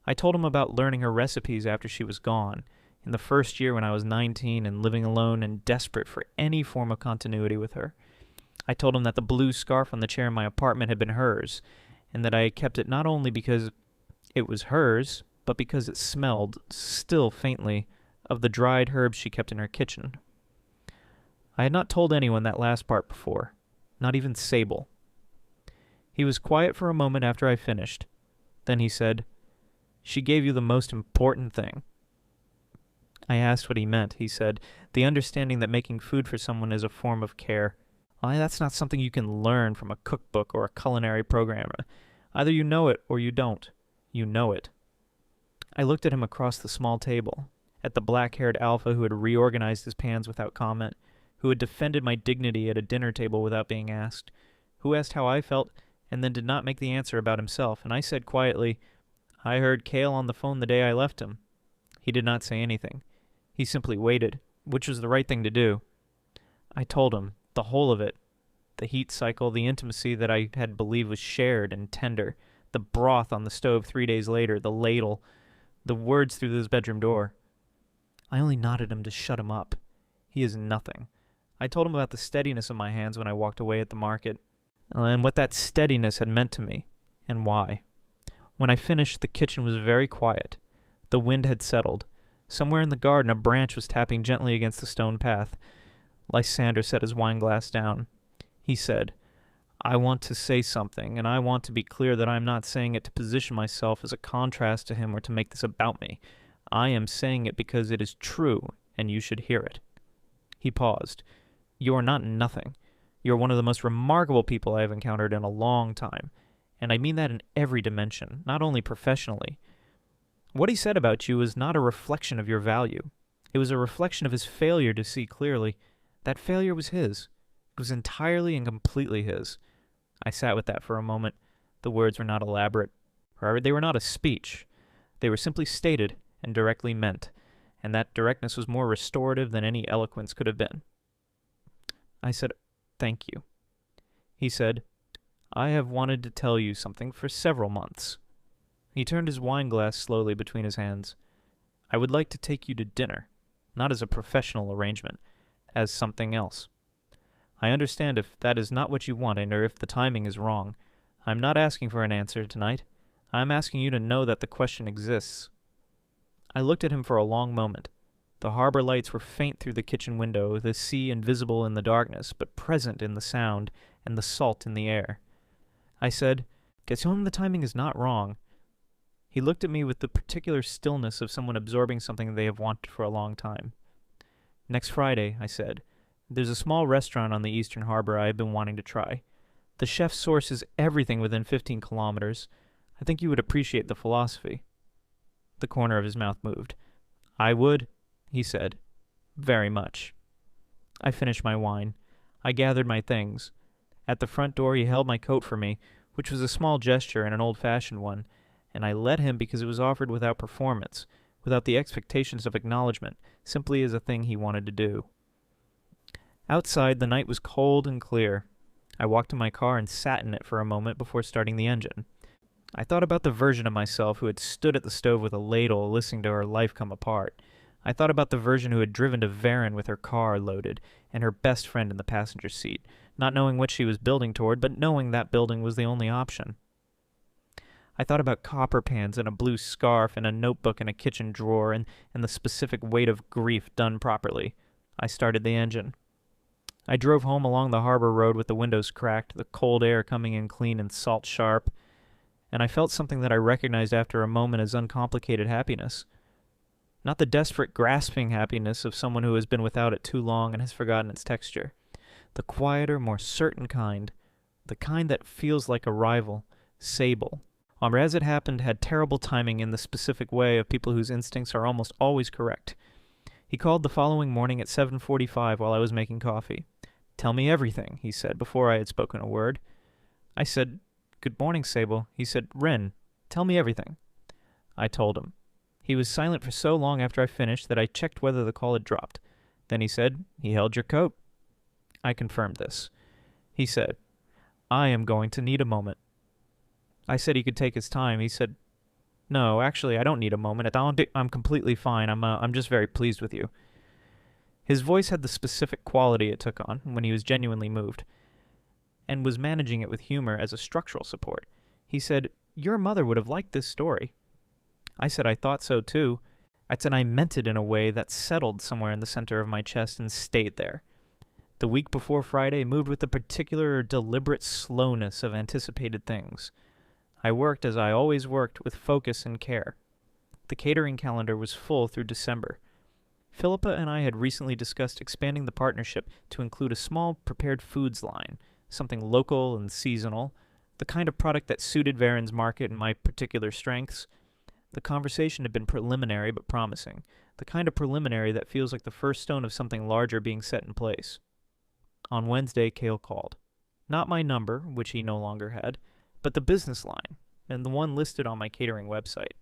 Speaker 1: I told him about learning her recipes after she was gone, in the first year when I was 19 and living alone and desperate for any form of continuity with her. I told him that the blue scarf on the chair in my apartment had been hers, and that I had kept it not only because it was hers, but because it smelled, still faintly, of the dried herbs she kept in her kitchen. I had not told anyone that last part before, not even Sable. He was quiet for a moment after I finished. Then he said, "She gave you the most important thing." I asked what he meant. He said, "The understanding that making food for someone is a form of care. Why, that's not something you can learn from a cookbook or a culinary program. Either you know it or you don't. You know it." I looked at him across the small table, at the black-haired alpha who had reorganized his pans without comment, who had defended my dignity at a dinner table without being asked, who asked how I felt and then did not make the answer about himself, and I said quietly, "I heard Kale on the phone the day I left him." He did not say anything. He simply waited, which was the right thing to do. I told him, the whole of it, the heat cycle, the intimacy that I had believed was shared and tender, the broth on the stove 3 days later, the ladle, the words through this bedroom door. I only nodded him to shut him up. He is nothing. I told him about the steadiness of my hands when I walked away at the market, and what that steadiness had meant to me, and why. When I finished, the kitchen was very quiet. The wind had settled. Somewhere in the garden a branch was tapping gently against the stone path. Lysander set his wineglass down. He said, "I want to say something, and I want to be clear that I am not saying it to position myself as a contrast to him or to make this about me. I am saying it because it is true, and you should hear it." He paused. "You are not nothing. You are one of the most remarkable people I have encountered in a long time, and I mean that in every dimension, not only professionally. What he said about you was not a reflection of your value. It was a reflection of his failure to see clearly. That failure was his. It was entirely and completely his." I sat with that for a moment. The words were not elaborate. They were not a speech. They were simply stated and directly meant, and that directness was more restorative than any eloquence could have been. I said, "Thank you." He said, "I have wanted to tell you something for several months." He turned his wineglass slowly between his hands. "I would like to take you to dinner, not as a professional arrangement, as something else. I understand if that is not what you want, or if the timing is wrong. I am not asking for an answer tonight. I am asking you to know that the question exists." I looked at him for a long moment. The harbor lights were faint through the kitchen window, the sea invisible in the darkness, but present in the sound and the salt in the air. I said, "Tell him the timing is not wrong." He looked at me with the particular stillness of someone absorbing something they have wanted for a long time. "Next Friday," I said, "there's a small restaurant on the eastern harbor I have been wanting to try. The chef sources everything within 15 kilometers. I think you would appreciate the philosophy." The corner of his mouth moved. "I would," he said, "very much." I finished my wine. I gathered my things. At the front door he held my coat for me, which was a small gesture and an old-fashioned one, and I let him because it was offered without performance, without the expectations of acknowledgement, simply as a thing he wanted to do. Outside, the night was cold and clear. I walked to my car and sat in it for a moment before starting the engine. I thought about the version of myself who had stood at the stove with a ladle listening to her life come apart. I thought about the version who had driven to Varennes with her car loaded and her best friend in the passenger seat, not knowing what she was building toward, but knowing that building was the only option. I thought about copper pans and a blue scarf and a notebook in a kitchen drawer and the specific weight of grief done properly. I started the engine. I drove home along the harbor road with the windows cracked, the cold air coming in clean and salt-sharp, and I felt something that I recognized after a moment as uncomplicated happiness. Not the desperate, grasping happiness of someone who has been without it too long and has forgotten its texture. The quieter, more certain kind. The kind that feels like a rival. Sable. Or as it happened, had terrible timing in the specific way of people whose instincts are almost always correct. He called the following morning at 7:45 while I was making coffee. "Tell me everything," he said, before I had spoken a word. I said, "Good morning, Sable." He said, "Wren, Tell me everything. I told him. He was silent for so long after I finished that I checked whether the call had dropped. Then he said, "He held your coat." I confirmed this. He said, "I am going to need a moment." I said he could take his time. He said, "No, actually, I don't need a moment. I'm completely fine. I'm just very pleased with you." His voice had the specific quality it took on when he was genuinely moved, and was managing it with humor as a structural support. He said, "Your mother would have liked this story." I said I thought so too. I said I meant it in a way that settled somewhere in the center of my chest and stayed there. The week before Friday moved with the particular deliberate slowness of anticipated things. I worked as I always worked, with focus and care. The catering calendar was full through December. Philippa and I had recently discussed expanding the partnership to include a small prepared foods line, something local and seasonal, the kind of product that suited Varen's market and my particular strengths. The conversation had been preliminary but promising, the kind of preliminary that feels like the first stone of something larger being set in place. On Wednesday, Kale called. Not my number, which he no longer had, but the business line, and the one listed on my catering website.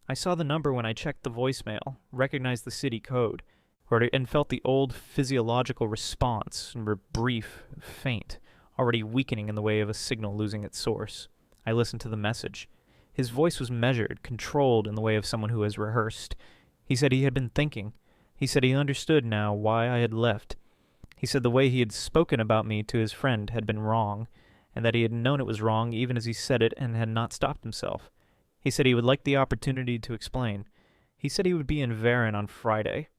Speaker 1: I saw the number when I checked the voicemail, recognized the city code, and felt the old physiological response, brief, faint, already weakening in the way of a signal losing its source. I listened to the message. His voice was measured, controlled in the way of someone who has rehearsed. He said he had been thinking. He said he understood now why I had left. He said the way he had spoken about me to his friend had been wrong, and that he had known it was wrong even as he said it and had not stopped himself. He said he would like the opportunity to explain. He said he would be in Varen on Friday.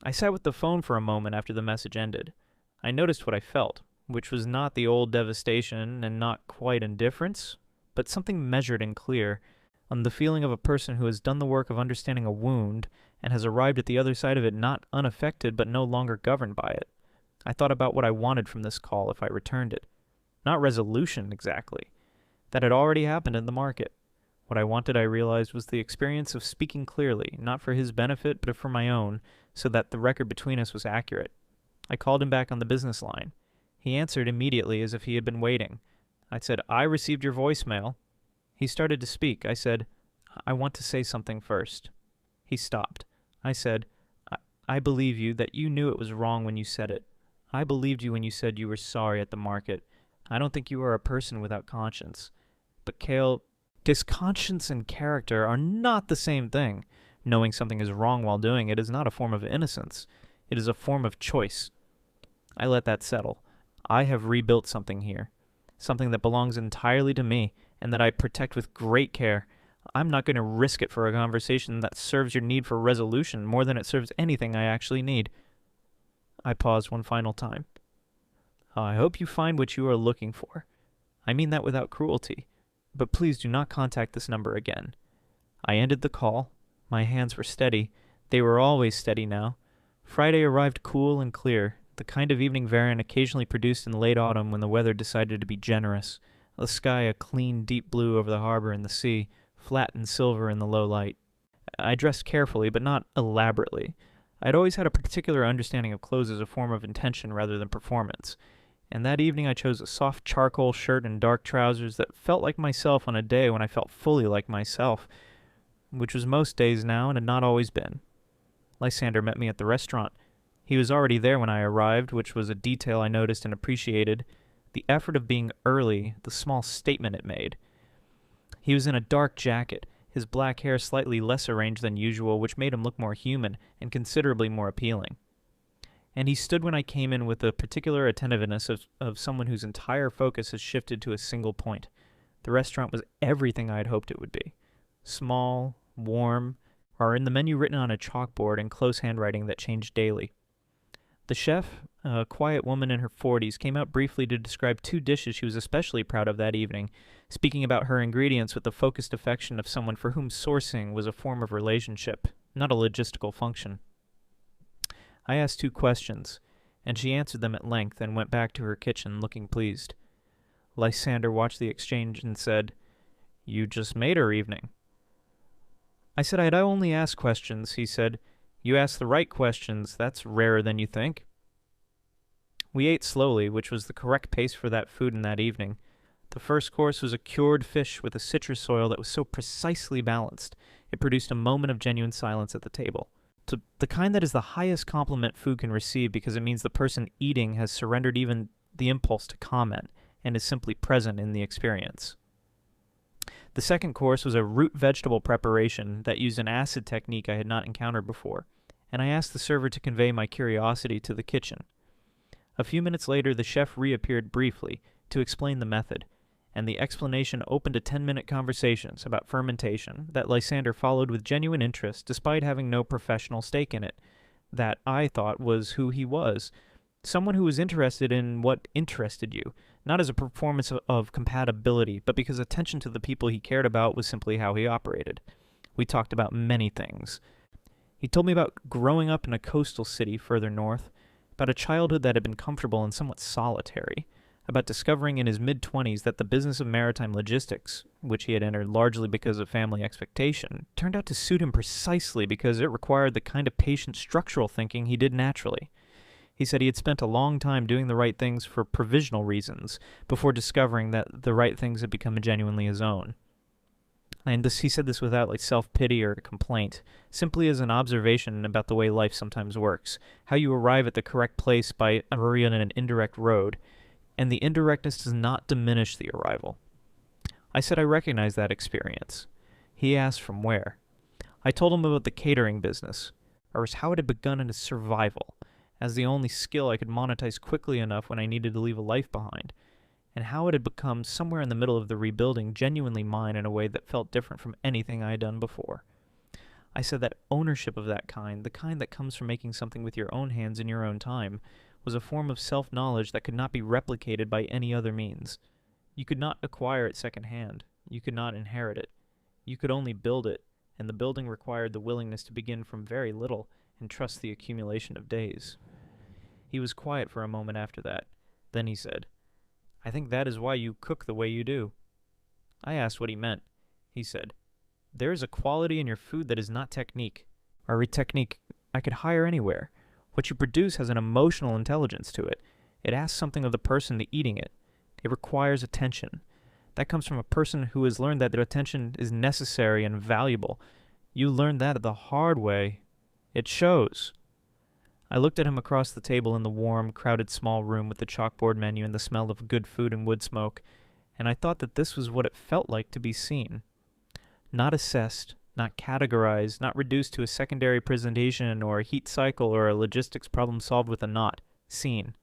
Speaker 1: I sat with the phone for a moment after the message ended. I noticed what I felt, which was not the old devastation and not quite indifference, but something measured and clear, on the feeling of a person who has done the work of understanding a wound and has arrived at the other side of it not unaffected but no longer governed by it. I thought about what I wanted from this call if I returned it. Not resolution, exactly. That had already happened in the market. What I wanted, I realized, was the experience of speaking clearly, not for his benefit, but for my own, so that the record between us was accurate. I called him back on the business line. He answered immediately as if he had been waiting. I said, "I received your voicemail." He started to speak. I said, "I want to say something first." He stopped. I said, I believe you that you knew it was wrong when you said it. I believed you when you said you were sorry at the market. I don't think you are a person without conscience. But Kale, conscience and character are not the same thing. Knowing something is wrong while doing it is not a form of innocence. It is a form of choice. I let that settle. I have rebuilt something here. Something that belongs entirely to me, and that I protect with great care. I'm not going to risk it for a conversation that serves your need for resolution more than it serves anything I actually need. I paused one final time. I hope you find what you are looking for. I mean that without cruelty. But please do not contact this number again. I ended the call. My hands were steady. They were always steady now. Friday arrived cool and clear, the kind of evening Varen occasionally produced in late autumn when the weather decided to be generous. The sky a clean, deep blue over the harbor and the sea, flat and silver in the low light. I dressed carefully, but not elaborately. I had always had a particular understanding of clothes as a form of intention rather than performance, and that evening I chose a soft charcoal shirt and dark trousers that felt like myself on a day when I felt fully like myself, which was most days now and had not always been. Lysander met me at the restaurant. He was already there when I arrived, which was a detail I noticed and appreciated. The effort of being early, the small statement it made. He was in a dark jacket, his black hair slightly less arranged than usual, which made him look more human and considerably more appealing. And he stood when I came in with the particular attentiveness of someone whose entire focus has shifted to a single point. The restaurant was everything I had hoped it would be. Small, warm, or in the menu written on a chalkboard in close handwriting that changed daily. The chef, a quiet woman in her 40s, came out briefly to describe 2 dishes she was especially proud of that evening, speaking about her ingredients with the focused affection of someone for whom sourcing was a form of relationship, not a logistical function. I asked 2 questions, and she answered them at length and went back to her kitchen looking pleased. Lysander watched the exchange and said, "You just made her evening." I said I'd only ask questions. He said, "You asked the right questions. That's rarer than you think." We ate slowly, which was the correct pace for that food in that evening. The first course was a cured fish with a citrus oil that was so precisely balanced, it produced a moment of genuine silence at the table. The kind that is the highest compliment food can receive because it means the person eating has surrendered even the impulse to comment and is simply present in the experience. The second course was a root vegetable preparation that used an acid technique I had not encountered before, and I asked the server to convey my curiosity to the kitchen. A few minutes later, the chef reappeared briefly to explain the method, and the explanation opened a 10-minute conversations about fermentation that Lysander followed with genuine interest despite having no professional stake in it. That, I thought, was who he was. Someone who was interested in what interested you, not as a performance of compatibility, but because attention to the people he cared about was simply how he operated. We talked about many things. He told me about growing up in a coastal city further north, about a childhood that had been comfortable and somewhat solitary, about discovering in his mid-20s that the business of maritime logistics, which he had entered largely because of family expectation, turned out to suit him precisely because it required the kind of patient structural thinking he did naturally. He said he had spent a long time doing the right things for provisional reasons before discovering that the right things had become genuinely his own. And he said this without self-pity or complaint, simply as an observation about the way life sometimes works, how you arrive at the correct place by on an indirect road, and the indirectness does not diminish the arrival. I said I recognized that experience. He asked from where. I told him about the catering business, or as how it had begun in its survival, as the only skill I could monetize quickly enough when I needed to leave a life behind, and how it had become somewhere in the middle of the rebuilding genuinely mine in a way that felt different from anything I had done before. I said that ownership of that kind, the kind that comes from making something with your own hands in your own time, was a form of self-knowledge that could not be replicated by any other means. You could not acquire it secondhand. You could not inherit it. You could only build it, and the building required the willingness to begin from very little and trust the accumulation of days. He was quiet for a moment after that. Then he said, "I think that is why you cook the way you do." I asked what he meant. He said, "There is a quality in your food that is not technique. Or a technique I could hire anywhere. What you produce has an emotional intelligence to it. It asks something of the person eating it. It requires attention. That comes from a person who has learned that their attention is necessary and valuable. You learned that the hard way. It shows." I looked at him across the table in the warm, crowded small room with the chalkboard menu and the smell of good food and wood smoke, and I thought that this was what it felt like to be seen. Not assessed, not categorized, not reduced to a secondary presentation or a heat cycle or a logistics problem solved with a knot. Seen.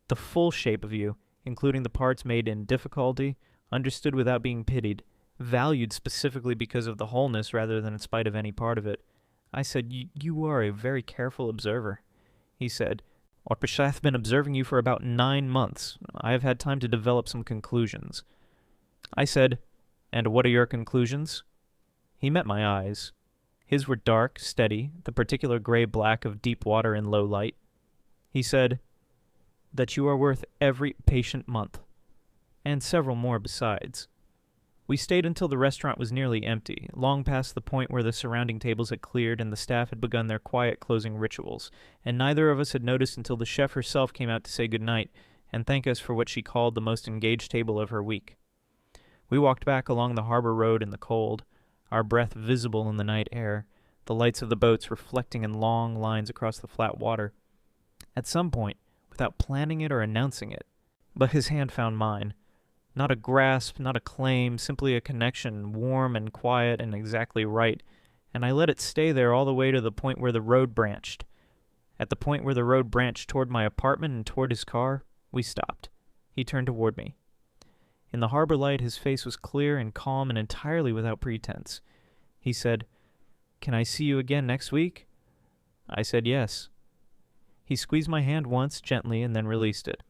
Speaker 1: The full shape of you, including the parts made in difficulty, understood without being pitied, valued specifically because of the wholeness rather than in spite of any part of it. I said, you are a very careful observer." He said, "I have been observing you for about 9 months. I have had time to develop some conclusions." I said, "And what are your conclusions?" He met my eyes. His were dark, steady, the particular gray-black of deep water in low light. He said, "That you are worth every patient month, and several more besides." We stayed until the restaurant was nearly empty, long past the point where the surrounding tables had cleared and the staff had begun their quiet closing rituals, and neither of us had noticed until the chef herself came out to say good night and thank us for what she called the most engaged table of her week. We walked back along the harbor road in the cold, our breath visible in the night air, the lights of the boats reflecting in long lines across the flat water. At some point, without planning it or announcing it, but his hand found mine. Not a grasp, not a claim, simply a connection, warm and quiet and exactly right, and I let it stay there all the way to the point where the road branched. At the point where the road branched toward my apartment and toward his car, we stopped. He turned toward me. In the harbor light, his face was clear and calm and entirely without pretense. He said, "Can I see you again next week?" I said yes. He squeezed my hand once, gently, and then released it.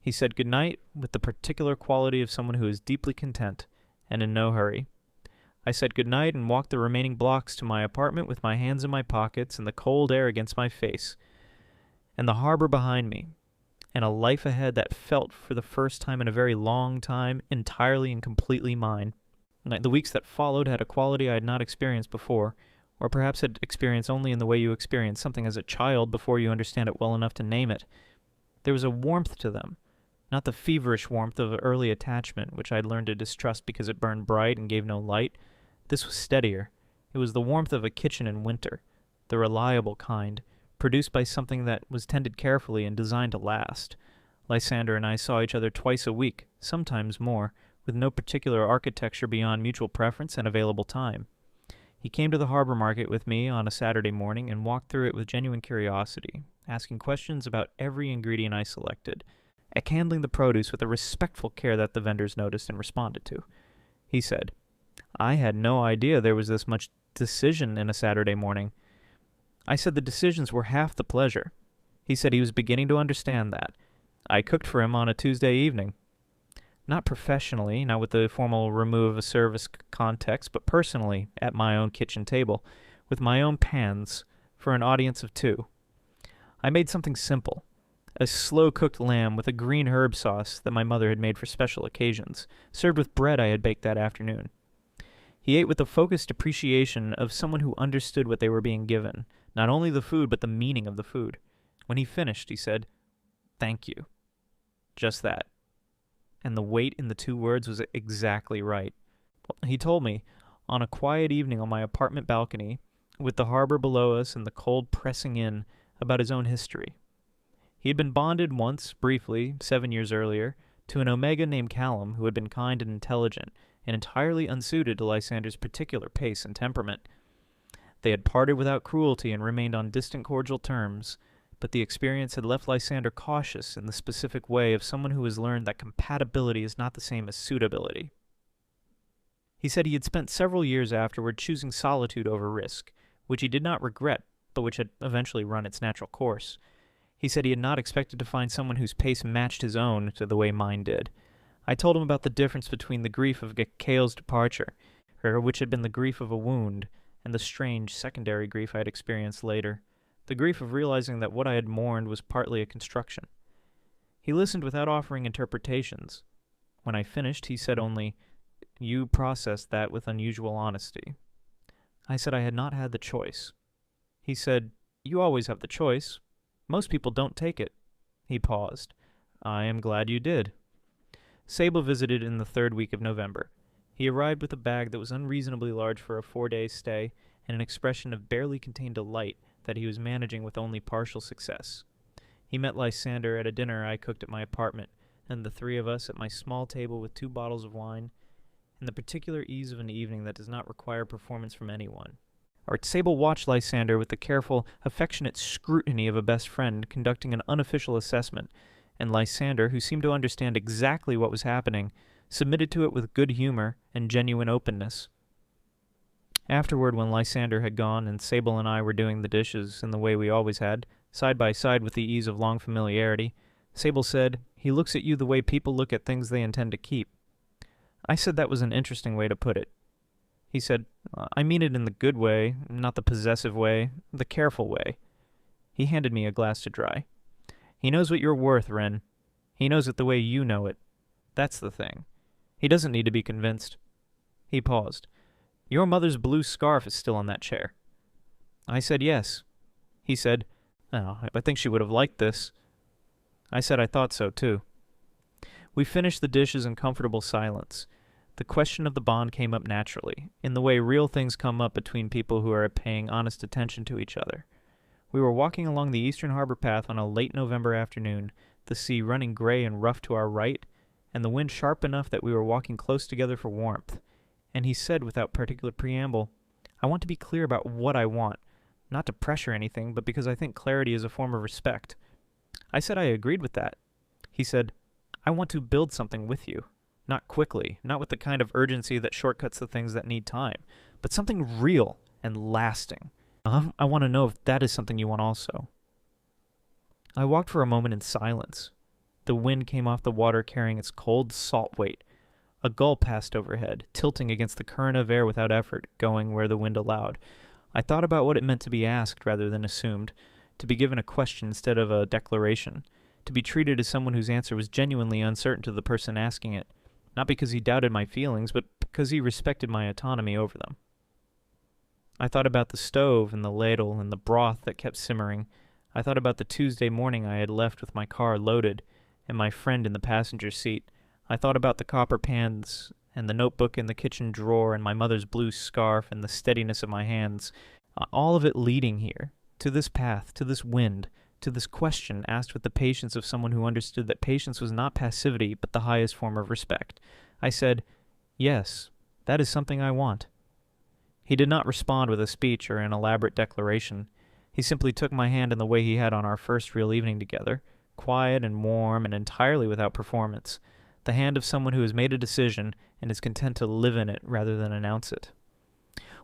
Speaker 1: He said good night with the particular quality of someone who is deeply content and in no hurry. I said good night and walked the remaining blocks to my apartment with my hands in my pockets and the cold air against my face, and the harbor behind me, and a life ahead that felt, for the first time in a very long time, entirely and completely mine. The weeks that followed had a quality I had not experienced before, or perhaps had experienced only in the way you experience something as a child before you understand it well enough to name it. There was a warmth to them, Not the feverish warmth of early attachment, which I'd learned to distrust because it burned bright and gave no light. This was steadier. It was the warmth of a kitchen in winter, the reliable kind, produced by something that was tended carefully and designed to last. Lysander and I saw each other twice a week, sometimes more, with no particular architecture beyond mutual preference and available time. He came to the harbor market with me on a Saturday morning and walked through it with genuine curiosity, asking questions about every ingredient I selected, and handling the produce with a respectful care that the vendors noticed and responded to. He said, "I had no idea there was this much decision in a Saturday morning." I said the decisions were half the pleasure. He said he was beginning to understand that. I cooked for him on a Tuesday evening. Not professionally, not with the formal remove of service context, but personally, at my own kitchen table, with my own pans, for an audience of 2. I made something simple, a slow-cooked lamb with a green herb sauce that my mother had made for special occasions, served with bread I had baked that afternoon. He ate with a focused appreciation of someone who understood what they were being given, not only the food, but the meaning of the food. When he finished, he said, "Thank you." Just that. And the weight in the 2 words was exactly right. He told me, on a quiet evening on my apartment balcony, with the harbor below us and the cold pressing in, about his own history. He had been bonded once, briefly, 7 years earlier, to an Omega named Callum who had been kind and intelligent, and entirely unsuited to Lysander's particular pace and temperament. They had parted without cruelty and remained on distant cordial terms, but the experience had left Lysander cautious in the specific way of someone who has learned that compatibility is not the same as suitability. He said he had spent several years afterward choosing solitude over risk, which he did not regret, but which had eventually run its natural course. He said he had not expected to find someone whose pace matched his own to the way mine did. I told him about the difference between the grief of Kale's departure, which had been the grief of a wound, and the strange secondary grief I had experienced later, the grief of realizing that what I had mourned was partly a construction. He listened without offering interpretations. When I finished, he said only, "You processed that with unusual honesty." I said I had not had the choice. He said, "You always have the choice. Most people don't take it." He paused. "I am glad you did." Sable visited in the 3rd week of November. He arrived with a bag that was unreasonably large for a 4-day stay and an expression of barely contained delight that he was managing with only partial success. He met Lysander at a dinner I cooked at my apartment, and the 3 of us at my small table with 2 bottles of wine, and the particular ease of an evening that does not require performance from anyone. Sable watched Lysander with the careful, affectionate scrutiny of a best friend conducting an unofficial assessment, and Lysander, who seemed to understand exactly what was happening, submitted to it with good humor and genuine openness. Afterward, when Lysander had gone and Sable and I were doing the dishes in the way we always had, side by side with the ease of long familiarity, Sable said, "He looks at you the way people look at things they intend to keep." I said that was an interesting way to put it. He said, "I mean it in the good way, not the possessive way, the careful way." He handed me a glass to dry. "He knows what you're worth, Wren. He knows it the way you know it. That's the thing. He doesn't need to be convinced." He paused. "Your mother's blue scarf is still on that chair." I said yes. He said, "Oh, I think she would have liked this." I said I thought so, too. We finished the dishes in comfortable silence. The question of the bond came up naturally, in the way real things come up between people who are paying honest attention to each other. We were walking along the eastern harbor path on a late November afternoon, the sea running gray and rough to our right, and the wind sharp enough that we were walking close together for warmth. And he said without particular preamble, "I want to be clear about what I want, not to pressure anything, but because I think clarity is a form of respect." I said I agreed with that. He said, "I want to build something with you. Not quickly, not with the kind of urgency that shortcuts the things that need time, but something real and lasting. I want to know if that is something you want also." I walked for a moment in silence. The wind came off the water carrying its cold salt weight. A gull passed overhead, tilting against the current of air without effort, going where the wind allowed. I thought about what it meant to be asked rather than assumed, to be given a question instead of a declaration, to be treated as someone whose answer was genuinely uncertain to the person asking it, not because he doubted my feelings, but because he respected my autonomy over them. I thought about the stove and the ladle and the broth that kept simmering. I thought about the Tuesday morning I had left with my car loaded, and my friend in the passenger seat. I thought about the copper pans and the notebook in the kitchen drawer and my mother's blue scarf and the steadiness of my hands, all of it leading here, to this path, to this wind, to this question asked with the patience of someone who understood that patience was not passivity but the highest form of respect. I said, "Yes, that is something I want." He did not respond with a speech or an elaborate declaration. He simply took my hand in the way he had on our first real evening together, quiet and warm and entirely without performance, the hand of someone who has made a decision and is content to live in it rather than announce it.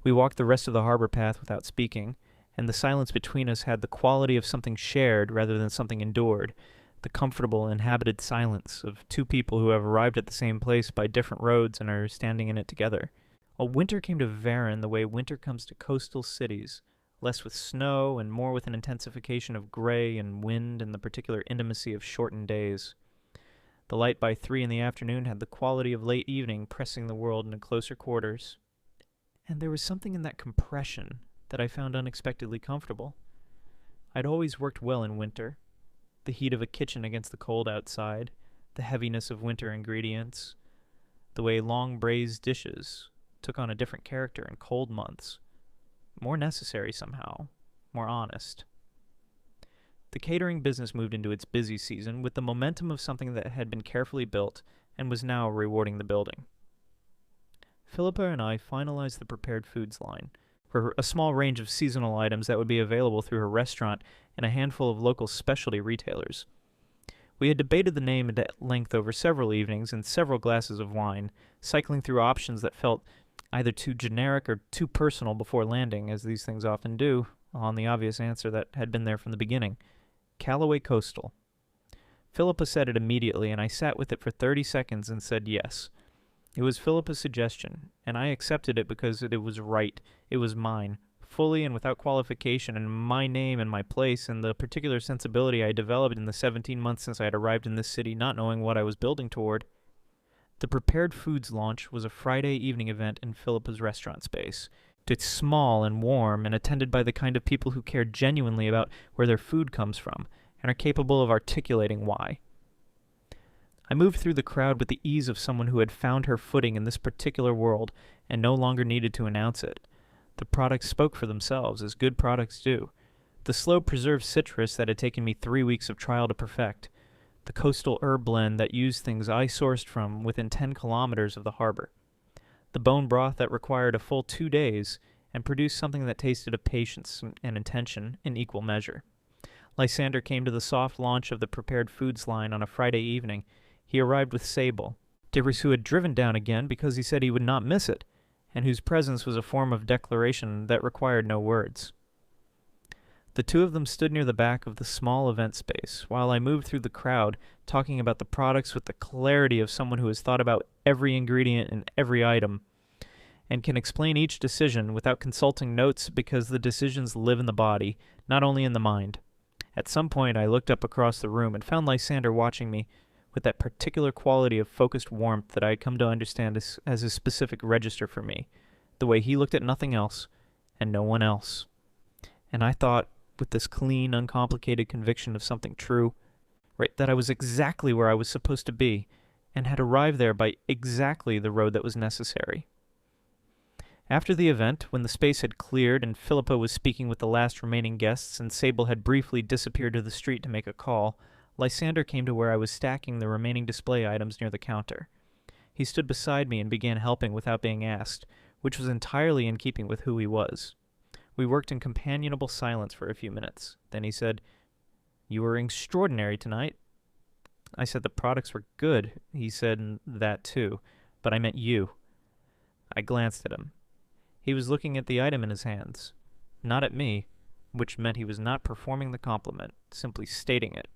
Speaker 1: We walked the rest of the harbor path without speaking, and the silence between us had the quality of something shared rather than something endured, the comfortable, inhabited silence of two people who have arrived at the same place by different roads and are standing in it together. Winter came to Varennes the way winter comes to coastal cities, less with snow and more with an intensification of gray and wind and the particular intimacy of shortened days. The light by 3 in the afternoon had the quality of late evening pressing the world into closer quarters. And there was something in that compression that I found unexpectedly comfortable. I'd always worked well in winter. The heat of a kitchen against the cold outside, the heaviness of winter ingredients, the way long braised dishes took on a different character in cold months. More necessary somehow, more honest. The catering business moved into its busy season with the momentum of something that had been carefully built and was now rewarding the building. Philippa and I finalized the prepared foods line, for a small range of seasonal items that would be available through her restaurant and a handful of local specialty retailers. We had debated the name at length over several evenings and several glasses of wine, cycling through options that felt either too generic or too personal before landing, as these things often do, on the obvious answer that had been there from the beginning. Callaway Coastal. Philippa said it immediately, and I sat with it for 30 seconds and said yes. It was Philippa's suggestion, and I accepted it because it was right. It was mine, fully and without qualification, and my name and my place and the particular sensibility I developed in the 17 months since I had arrived in this city, not knowing what I was building toward. The prepared foods launch was a Friday evening event in Philippa's restaurant space. It's small and warm and attended by the kind of people who care genuinely about where their food comes from and are capable of articulating why. I moved through the crowd with the ease of someone who had found her footing in this particular world and no longer needed to announce it. The products spoke for themselves, as good products do. The slow preserved citrus that had taken me 3 weeks of trial to perfect. The coastal herb blend that used things I sourced from within 10 kilometers of the harbor. The bone broth that required a full 2 days and produced something that tasted of patience and intention in equal measure. Lysander came to the soft launch of the prepared foods line on a Friday evening. He arrived with Sable, Dibbers, who had driven down again because he said he would not miss it, and whose presence was a form of declaration that required no words. The two of them stood near the back of the small event space, while I moved through the crowd, talking about the products with the clarity of someone who has thought about every ingredient in every item, and can explain each decision without consulting notes because the decisions live in the body, not only in the mind. At some point I looked up across the room and found Lysander watching me, with that particular quality of focused warmth that I had come to understand as a specific register for me, the way he looked at nothing else, and no one else. And I thought, with this clean, uncomplicated conviction of something true, right, that I was exactly where I was supposed to be, and had arrived there by exactly the road that was necessary. After the event, when the space had cleared and Philippa was speaking with the last remaining guests and Sable had briefly disappeared to the street to make a call, Lysander came to where I was stacking the remaining display items near the counter. He stood beside me and began helping without being asked, which was entirely in keeping with who he was. We worked in companionable silence for a few minutes. Then he said, "You were extraordinary tonight." I said the products were good. He said that too, but I meant you. I glanced at him. He was looking at the item in his hands, not at me, which meant he was not performing the compliment, simply stating it.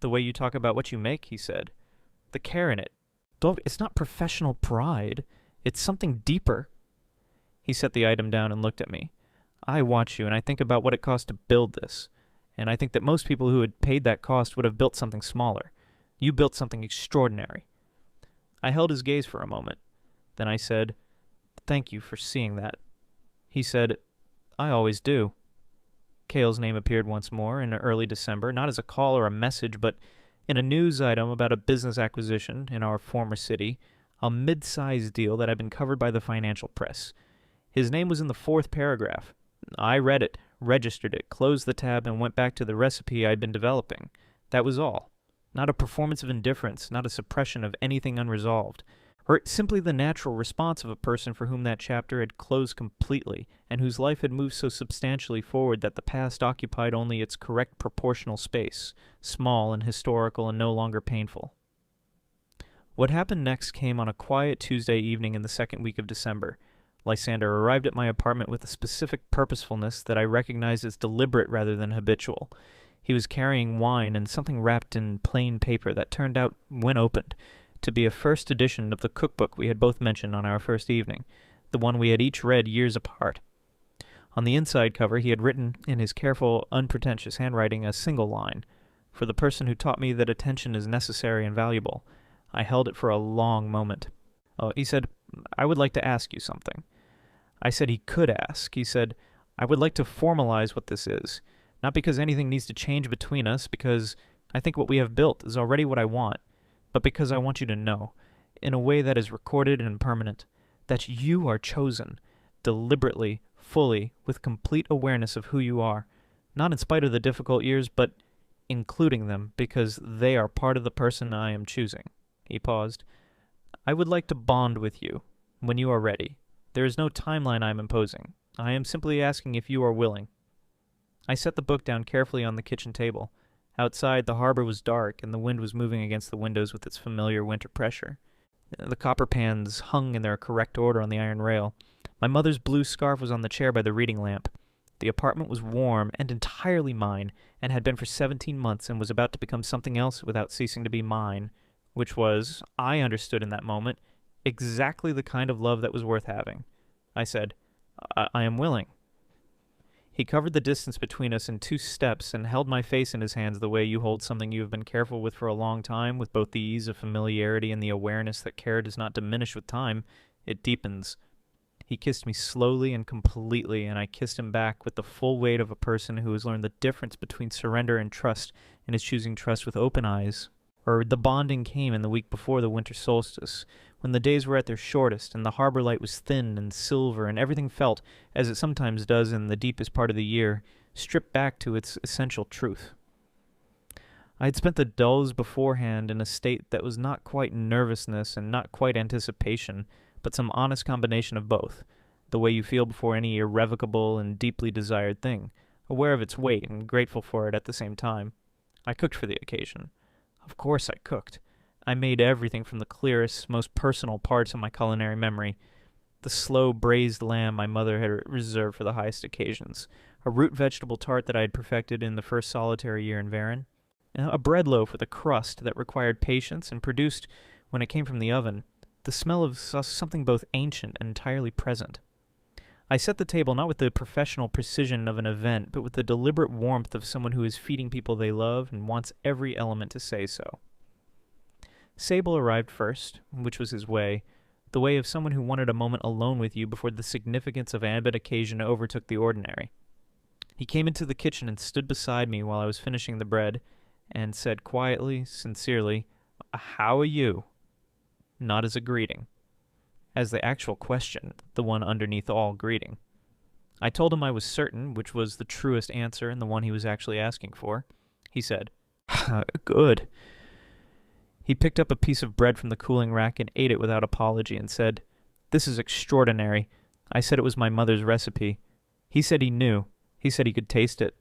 Speaker 1: "The way you talk about what you make," he said. "The care in it. It's not professional pride. It's something deeper." He set the item down and looked at me. "I watch you, and I think about what it cost to build this. And I think that most people who had paid that cost would have built something smaller. You built something extraordinary." I held his gaze for a moment. Then I said, "Thank you for seeing that." He said, "I always do." Kale's name appeared once more in early December, not as a call or a message, but In a news item about a business acquisition in our former city, a mid-sized deal that had been covered by the financial press. His name was in the 4th paragraph. I read it, registered it, closed the tab, and went back to the recipe I'd been developing. That was all. Not a performance of indifference, not a suppression of anything unresolved, or simply the natural response of a person for whom that chapter had closed completely, and whose life had moved so substantially forward that the past occupied only its correct proportional space, small and historical and no longer painful. What happened next came on a quiet Tuesday evening in the 2nd week of December. Lysander arrived at my apartment with a specific purposefulness that I recognized as deliberate rather than habitual. He was carrying wine and something wrapped in plain paper that turned out, when opened, to be a first edition of the cookbook we had both mentioned on our first evening, the one we had each read years apart. On the inside cover he had written in his careful, unpretentious handwriting a single line, "For the person who taught me that attention is necessary and valuable." I held it for a long moment. "Oh," he said, "I would like to ask you something." I said he could ask. He said, "I would like to formalize what this is. Not because anything needs to change between us, because I think what we have built is already what I want, but because I want you to know, in a way that is recorded and permanent, that you are chosen, deliberately, fully, with complete awareness of who you are, not in spite of the difficult years, but including them, because they are part of the person I am choosing." He paused. "I would like to bond with you, when you are ready. There is no timeline I am imposing. I am simply asking if you are willing." I set the book down carefully on the kitchen table. Outside, the harbor was dark, and the wind was moving against the windows with its familiar winter pressure. The copper pans hung in their correct order on the iron rail. My mother's blue scarf was on the chair by the reading lamp. The apartment was warm and entirely mine, and had been for 17 months, and was about to become something else without ceasing to be mine, which was, I understood in that moment, exactly the kind of love that was worth having. I said, I am willing." He covered the distance between us in 2 steps and held my face in his hands the way you hold something you have been careful with for a long time, with both the ease of familiarity and the awareness that care does not diminish with time, it deepens. He kissed me slowly and completely, and I kissed him back with the full weight of a person who has learned the difference between surrender and trust, and is choosing trust with open eyes. Or the bonding came in the week before the winter solstice, when the days were at their shortest, and the harbor light was thin and silver, and everything felt, as it sometimes does in the deepest part of the year, stripped back to its essential truth. I had spent the dulls beforehand in a state that was not quite nervousness and not quite anticipation, but some honest combination of both, the way you feel before any irrevocable and deeply desired thing, aware of its weight and grateful for it at the same time. I cooked for the occasion. Of course I cooked. I made everything from the clearest, most personal parts of my culinary memory. The slow braised lamb my mother had reserved for the highest occasions, a root vegetable tart that I had perfected in the first solitary year in Varon, a bread loaf with a crust that required patience and produced, when it came from the oven, the smell of something both ancient and entirely present. I set the table not with the professional precision of an event, but with the deliberate warmth of someone who is feeding people they love and wants every element to say so. Sable arrived first, which was his way, the way of someone who wanted a moment alone with you before the significance of ambit occasion overtook the ordinary. He came into the kitchen and stood beside me while I was finishing the bread, and said quietly, sincerely, "How are you?" Not as a greeting. As the actual question, the one underneath all greeting. I told him I was certain, which was the truest answer and the one he was actually asking for. He said, "Good." He picked up a piece of bread from the cooling rack and ate it without apology and said, "This is extraordinary. I said it was my mother's recipe. He said he knew. He said he could taste it."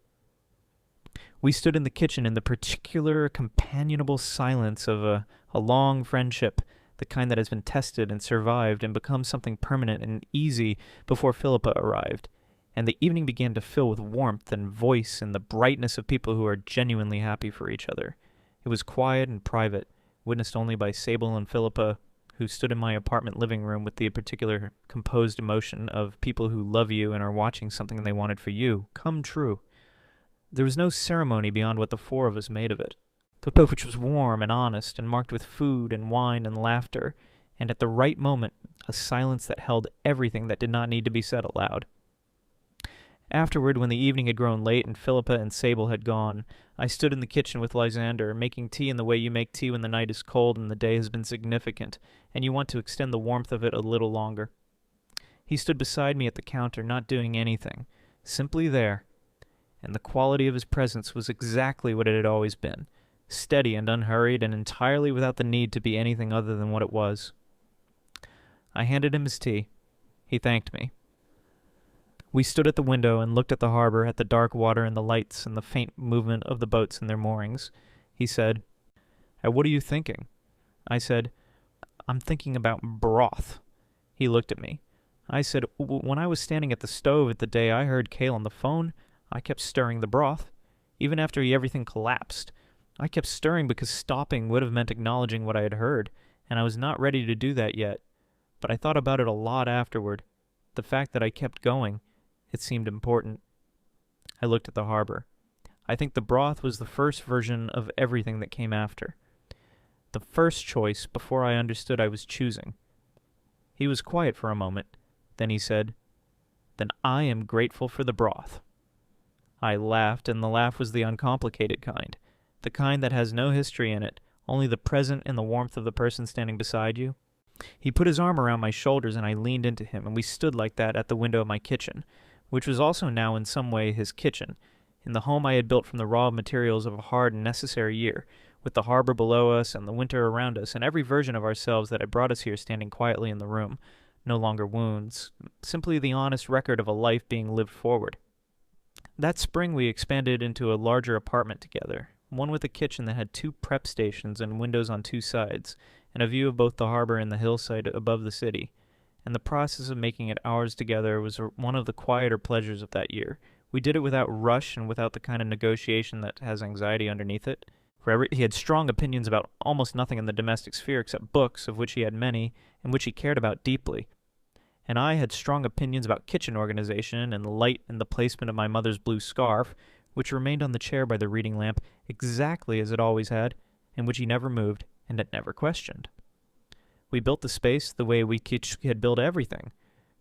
Speaker 1: We stood in the kitchen in the particular companionable silence of a long friendship, the kind that has been tested and survived and become something permanent and easy before Philippa arrived, and the evening began to fill with warmth and voice and the brightness of people who are genuinely happy for each other. It was quiet and private, witnessed only by Sable and Philippa, who stood in my apartment living room with the particular composed emotion of people who love you and are watching something they wanted for you come true. There was no ceremony beyond what the 4 of us made of it. Both which was warm and honest and marked with food and wine and laughter, and at the right moment, a silence that held everything that did not need to be said aloud. Afterward, when the evening had grown late and Philippa and Sable had gone, I stood in the kitchen with Lysander, making tea in the way you make tea when the night is cold and the day has been significant, and you want to extend the warmth of it a little longer. He stood beside me at the counter, not doing anything, simply there, and the quality of his presence was exactly what it had always been, steady and unhurried and entirely without the need to be anything other than what it was. I handed him his tea. He thanked me. We stood at the window and looked at the harbor, at the dark water and the lights and the faint movement of the boats in their moorings. He said, "What are you thinking?" I said, "I'm thinking about broth." He looked at me. I said, "When I was standing at the stove at the day I heard Kale on the phone, I kept stirring the broth. Even after everything collapsed, I kept stirring because stopping would have meant acknowledging what I had heard, and I was not ready to do that yet. But I thought about it a lot afterward. The fact that I kept going, it seemed important." I looked at the harbor. I think the broth was the first version of everything that came after. The first choice before I understood I was choosing. He was quiet for a moment. Then he said, "Then I am grateful for the broth." I laughed, and the laugh was the uncomplicated kind. The kind that has no history in it, only the present and the warmth of the person standing beside you. He put his arm around my shoulders, and I leaned into him, and we stood like that at the window of my kitchen, which was also now in some way his kitchen, in the home I had built from the raw materials of a hard and necessary year, with the harbor below us and the winter around us, and every version of ourselves that had brought us here standing quietly in the room, no longer wounds, simply the honest record of a life being lived forward. That spring we expanded into a larger apartment together, one with a kitchen that had 2 prep stations and windows on 2 sides, and a view of both the harbor and the hillside above the city. And the process of making it ours together was one of the quieter pleasures of that year. We did it without rush and without the kind of negotiation that has anxiety underneath it. For he had strong opinions about almost nothing in the domestic sphere except books, of which he had many, and which he cared about deeply. And I had strong opinions about kitchen organization and the light and the placement of my mother's blue scarf, which remained on the chair by the reading lamp exactly as it always had, and which he never moved and had never questioned. We built the space the way we had built everything,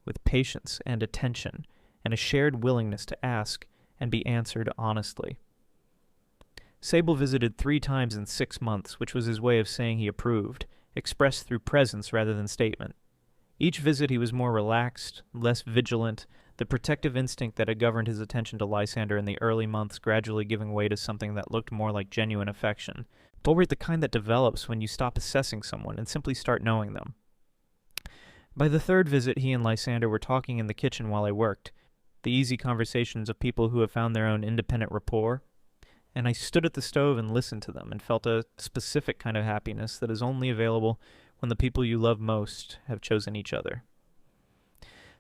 Speaker 1: with patience and attention, and a shared willingness to ask and be answered honestly. Sable visited 3 times in 6 months, which was his way of saying he approved, expressed through presence rather than statement. Each visit he was more relaxed, less vigilant, the protective instinct that had governed his attention to Lysander in the early months gradually giving way to something that looked more like genuine affection, but the kind that develops when you stop assessing someone and simply start knowing them. By the 3rd visit, he and Lysander were talking in the kitchen while I worked, the easy conversations of people who have found their own independent rapport, and I stood at the stove and listened to them and felt a specific kind of happiness that is only available when the people you love most have chosen each other.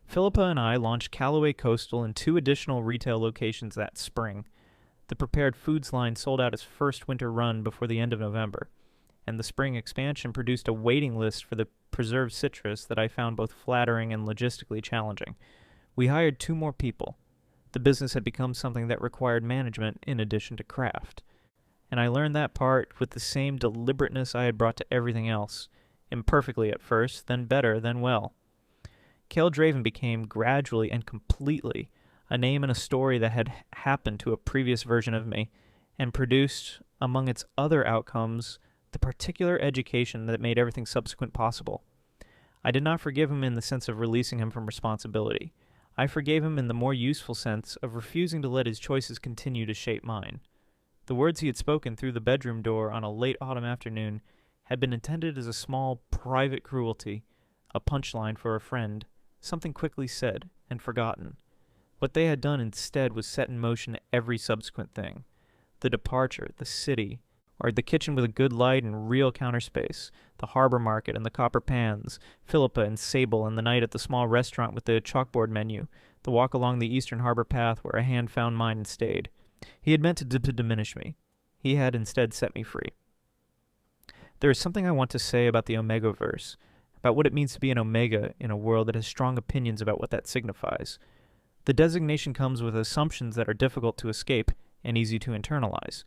Speaker 1: Philippa and I launched Callaway Coastal in 2 additional retail locations that spring. The prepared foods line sold out its first winter run before the end of November, and the spring expansion produced a waiting list for the preserved citrus that I found both flattering and logistically challenging. We hired 2 more people. The business had become something that required management in addition to craft, and I learned that part with the same deliberateness I had brought to everything else, imperfectly at first, then better, then well. Kale Draven became gradually and completely a name and a story that had happened to a previous version of me, and produced, among its other outcomes, the particular education that made everything subsequent possible. I did not forgive him in the sense of releasing him from responsibility. I forgave him in the more useful sense of refusing to let his choices continue to shape mine. The words he had spoken through the bedroom door on a late autumn afternoon had been intended as a small, private cruelty, a punchline for a friend, something quickly said and forgotten. What they had done instead was set in motion every subsequent thing. The departure, the city, or the kitchen with a good light and real counter space, the harbor market and the copper pans, Philippa and Sable and the night at the small restaurant with the chalkboard menu, the walk along the eastern harbor path where a hand found mine and stayed. He had meant to diminish me. He had instead set me free. There is something I want to say about the Omegaverse, about what it means to be an Omega in a world that has strong opinions about what that signifies. The designation comes with assumptions that are difficult to escape and easy to internalize.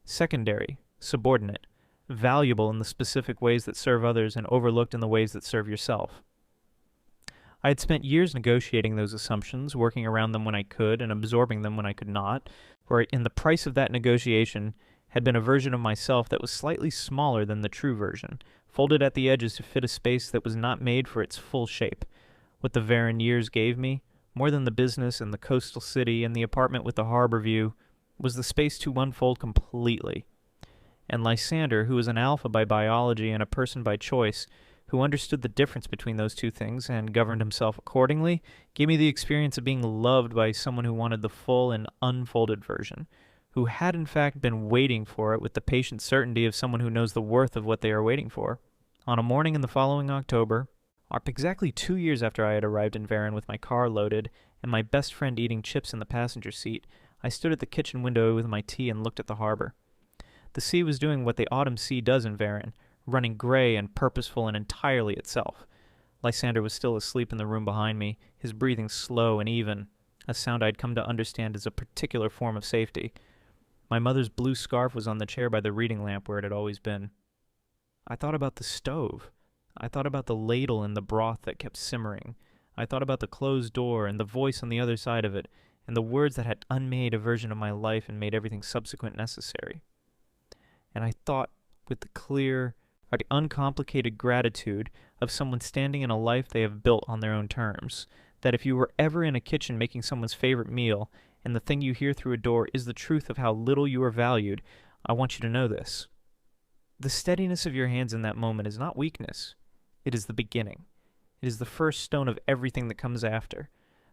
Speaker 1: Secondary, subordinate, valuable in the specific ways that serve others and overlooked in the ways that serve yourself. I had spent years negotiating those assumptions, working around them when I could and absorbing them when I could not, where in the price of that negotiation had been a version of myself that was slightly smaller than the true version, folded at the edges to fit a space that was not made for its full shape. What the Varan years gave me, more than the business and the coastal city and the apartment with the harbor view, was the space to unfold completely. And Lysander, who was an alpha by biology and a person by choice, who understood the difference between those two things and governed himself accordingly, gave me the experience of being loved by someone who wanted the full and unfolded version, who had in fact been waiting for it with the patient certainty of someone who knows the worth of what they are waiting for. On a morning in the following October, exactly 2 years after I had arrived in Varan with my car loaded and my best friend eating chips in the passenger seat, I stood at the kitchen window with my tea and looked at the harbor. The sea was doing what the autumn sea does in Varan, running gray and purposeful and entirely itself. Lysander was still asleep in the room behind me, his breathing slow and even, a sound I'd come to understand as a particular form of safety. My mother's blue scarf was on the chair by the reading lamp where it had always been. I thought about the stove. I thought about the ladle and the broth that kept simmering. I thought about the closed door and the voice on the other side of it, and the words that had unmade a version of my life and made everything subsequent necessary. And I thought with the clear, uncomplicated gratitude of someone standing in a life they have built on their own terms, that if you were ever in a kitchen making someone's favorite meal, and the thing you hear through a door is the truth of how little you are valued, I want you to know this. The steadiness of your hands in that moment is not weakness. It is the beginning. It is the first stone of everything that comes after.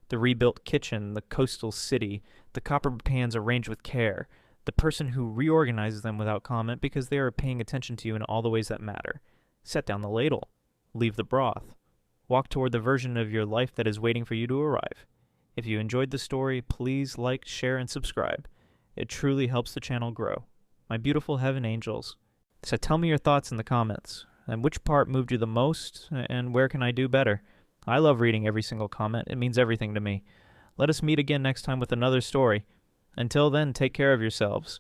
Speaker 1: The rebuilt kitchen, the coastal city, the copper pans arranged with care, the person who reorganizes them without comment because they are paying attention to you in all the ways that matter. Set down the ladle. Leave the broth. Walk toward the version of your life that is waiting for you to arrive. If you enjoyed the story, please like, share, and subscribe. It truly helps the channel grow. My beautiful heaven angels. So tell me your thoughts in the comments. And which part moved you the most, and where can I do better? I love reading every single comment. It means everything to me. Let us meet again next time with another story. Until then, take care of yourselves.